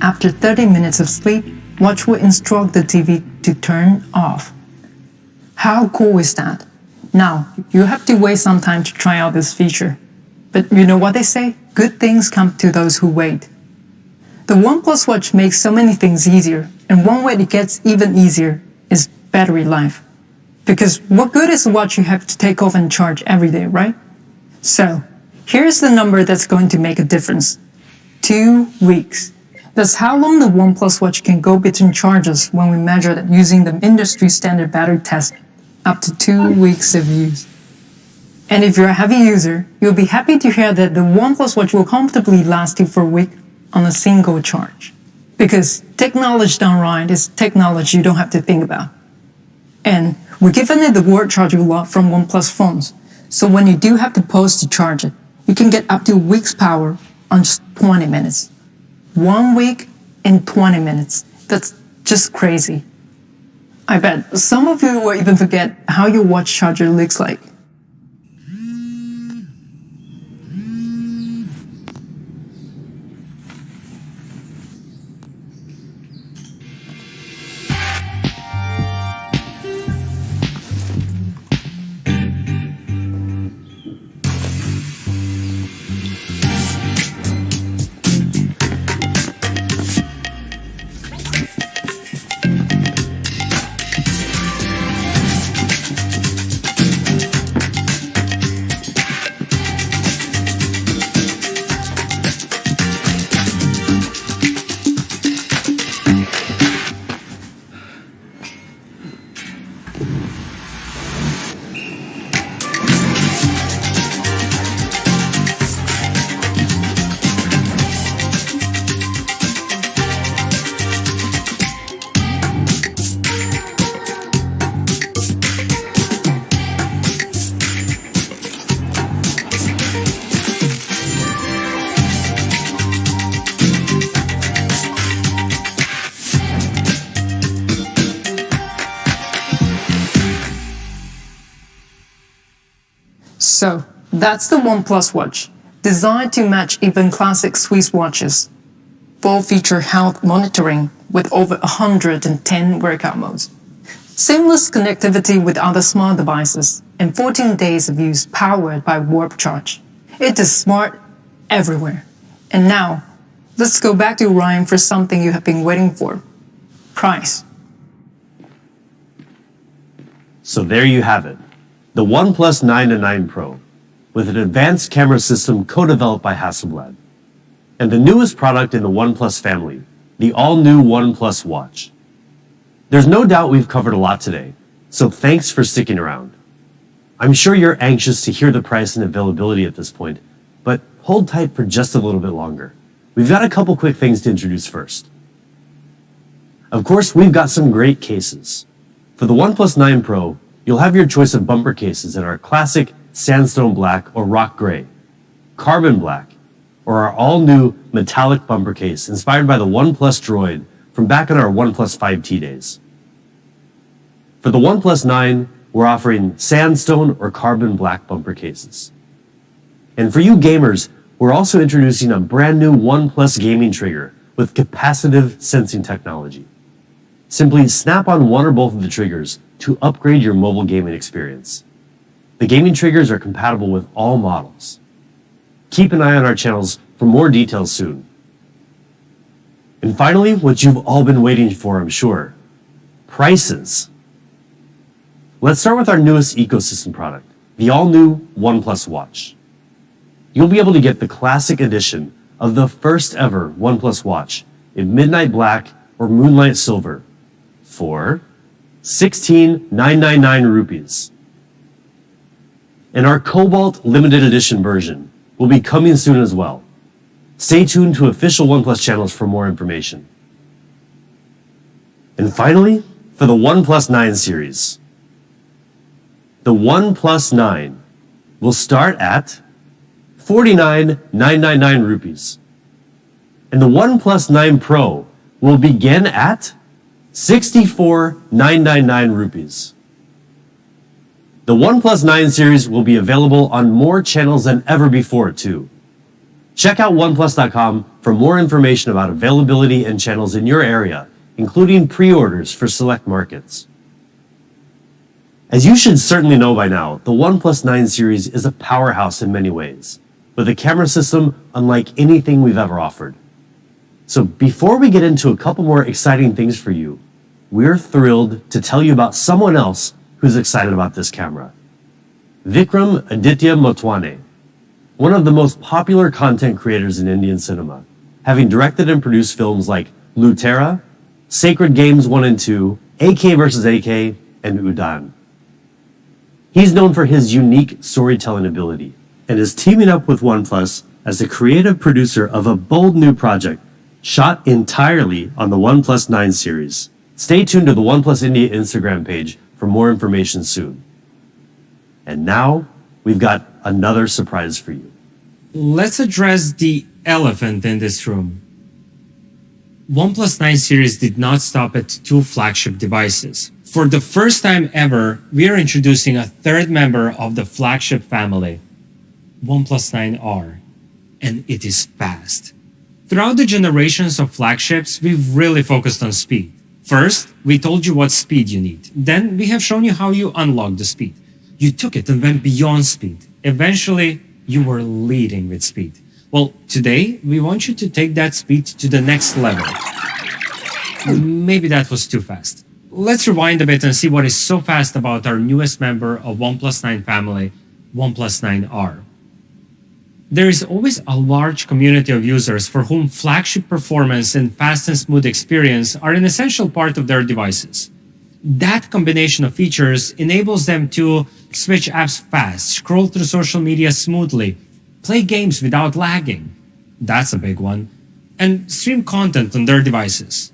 After 30 minutes of sleep, watch will instruct the TV to turn off. How cool is that? Now, you have to wait some time to try out this feature. But you know what they say? Good things come to those who wait. The OnePlus watch makes so many things easier, and one way it gets even easier is battery life. Because what good is a watch you have to take off and charge every day, right? So, here's the number that's going to make a difference. 2 weeks. That's how long the OnePlus watch can go between charges when we measure it using the industry standard battery test, up to 2 weeks of use. And if you're a heavy user, you'll be happy to hear that the OnePlus watch will comfortably last you for a week on a single charge. Because technology done right is technology you don't have to think about. And we're giving it the word charge a lot from OnePlus phones. So when you do have to pause to charge it, you can get up to a week's power on just 20 minutes. 1 week in 20 minutes. That's just crazy. I bet some of you will even forget how your watch charger looks like. So, that's the OnePlus watch, designed to match even classic Swiss watches. Full-feature health monitoring with over 110 workout modes. Seamless connectivity with other smart devices, and 14 days of use powered by Warp Charge. It is smart everywhere. And now, let's go back to Ryan for something you have been waiting for. Price. So there you have it. The OnePlus 9 and 9 Pro, with an advanced camera system co-developed by Hasselblad. And the newest product in the OnePlus family, the all-new OnePlus Watch. There's no doubt we've covered a lot today, so thanks for sticking around. I'm sure you're anxious to hear the price and availability at this point, but hold tight for just a little bit longer. We've got a couple quick things to introduce first. Of course, we've got some great cases. For the OnePlus 9 Pro, you'll have your choice of bumper cases in our classic sandstone black or rock gray, carbon black, or our all-new metallic bumper case inspired by the OnePlus Droid from back in our OnePlus 5T days. For the OnePlus 9, we're offering sandstone or carbon black bumper cases. And for you gamers, we're also introducing a brand new OnePlus gaming trigger with capacitive sensing technology. Simply snap on one or both of the triggers to upgrade your mobile gaming experience. The gaming triggers are compatible with all models. Keep an eye on our channels for more details soon. And finally, what you've all been waiting for, I'm sure, prices. Let's start with our newest ecosystem product, the all-new OnePlus Watch. You'll be able to get the classic edition of the first ever OnePlus Watch in midnight black or moonlight silver for 16,999 rupees. And our Cobalt limited edition version will be coming soon as well. Stay tuned to official OnePlus channels for more information. And finally, for the OnePlus 9 series. The OnePlus 9 will start at 49,999 rupees. And the OnePlus 9 Pro will begin at 64,999 rupees. The OnePlus 9 series will be available on more channels than ever before, too. Check out oneplus.com for more information about availability and channels in your area, including pre-orders for select markets. As you should certainly know by now, the OnePlus 9 series is a powerhouse in many ways, with a camera system unlike anything we've ever offered. So before we get into a couple more exciting things for you, we're thrilled to tell you about someone else who's excited about this camera. Vikram Aditya Motwane, one of the most popular content creators in Indian cinema, having directed and produced films like Lutera, Sacred Games 1 and 2, AK vs. AK, and Udan. He's known for his unique storytelling ability and is teaming up with OnePlus as the creative producer of a bold new project shot entirely on the OnePlus 9 series. Stay tuned to the OnePlus India Instagram page for more information soon. And now, we've got another surprise for you. Let's address the elephant in this room. OnePlus 9 series did not stop at 2 flagship devices. For the first time ever, we are introducing a third member of the flagship family, OnePlus 9R, and it is fast. Throughout the generations of flagships, we've really focused on speed. First, we told you what speed you need. Then, we have shown you how you unlock the speed. You took it and went beyond speed. Eventually, you were leading with speed. Well, today, we want you to take that speed to the next level. Maybe that was too fast. Let's rewind a bit and see what is so fast about our newest member of OnePlus 9 family, OnePlus 9R. There is always a large community of users for whom flagship performance and fast and smooth experience are an essential part of their devices. That combination of features enables them to switch apps fast, scroll through social media smoothly, play games without lagging. That's a big one. And stream content on their devices.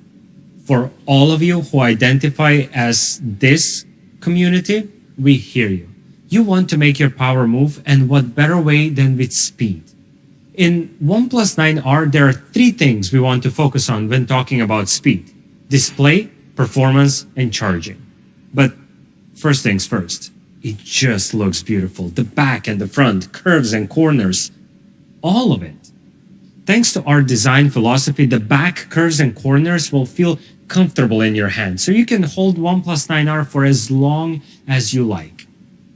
For all of you who identify as this community, we hear you. You want to make your power move, and what better way than with speed? In OnePlus 9R, there are 3 things we want to focus on when talking about speed: display, performance, and charging. But first things first, it just looks beautiful. The back and the front, curves and corners, all of it. Thanks to our design philosophy, the back, curves, and corners will feel comfortable in your hand, so you can hold OnePlus 9R for as long as you like.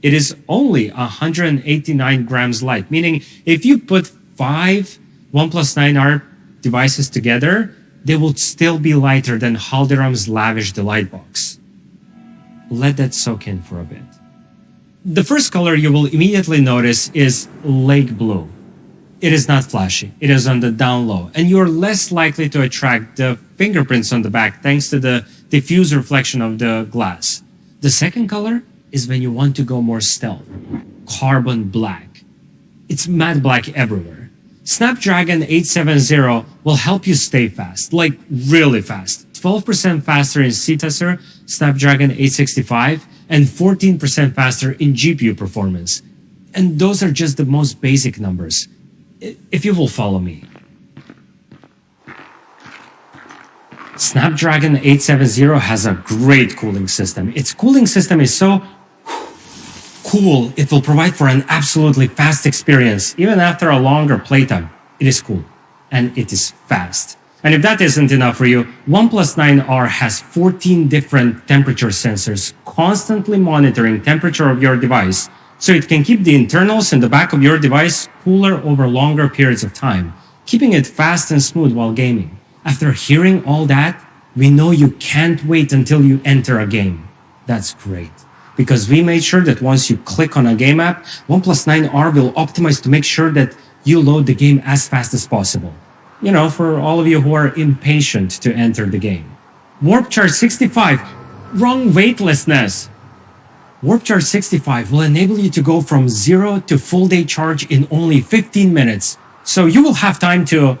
It is only 189 grams light, meaning if you put 5 OnePlus 9R devices together, they will still be lighter than Haldiram's lavish delight box. Let that soak in for a bit. The first color you will immediately notice is lake blue. It is not flashy, it is on the down low, and you're less likely to attract the fingerprints on the back thanks to the diffuse reflection of the glass. The second color is when you want to go more stealth. Carbon black. It's matte black everywhere. Snapdragon 870 will help you stay fast, like really fast. 12% faster in C-Tester, Snapdragon 865, and 14% faster in GPU performance. And those are just the most basic numbers. If you will follow me. Snapdragon 870 has a great cooling system. Its cooling system is so cool, it will provide for an absolutely fast experience, even after a longer playtime. It is cool, and it is fast. And if that isn't enough for you, OnePlus 9R has 14 different temperature sensors constantly monitoring temperature of your device, so it can keep the internals in the back of your device cooler over longer periods of time, keeping it fast and smooth while gaming. After hearing all that, we know you can't wait until you enter a game. That's great, because we made sure that once you click on a game app, OnePlus 9R will optimize to make sure that you load the game as fast as possible. You know, for all of you who are impatient to enter the game. Warp Charge 65, wrong weightlessness. Warp Charge 65 will enable you to go from 0 to full day charge in only 15 minutes. So you will have time to...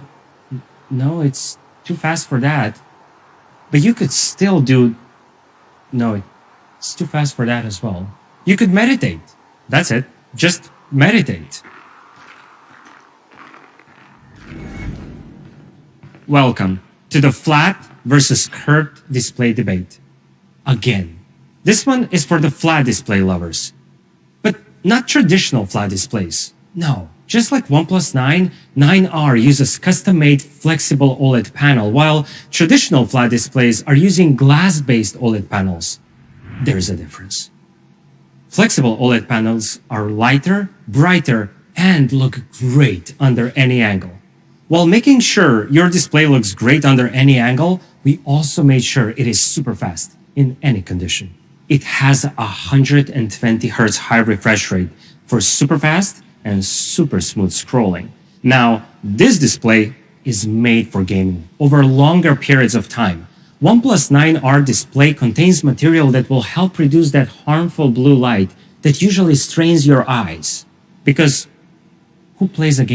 No, it's too fast for that. But you could still do... No, it's too fast for that as well. You could meditate. That's it. Just meditate. Welcome to the flat, versus curved display debate. Again, this one is for the flat display lovers. But not traditional flat displays. No, just like OnePlus 9, 9R uses custom-made flexible OLED panel, while traditional flat displays are using glass-based OLED panels. There's a difference. Flexible OLED panels are lighter, brighter, and look great under any angle. While making sure your display looks great under any angle, we also made sure it is super fast in any condition. It has a 120 Hz high refresh rate for super fast and super smooth scrolling. Now, this display is made for gaming over longer periods of time. OnePlus 9R display contains material that will help reduce that harmful blue light that usually strains your eyes. Because who plays a game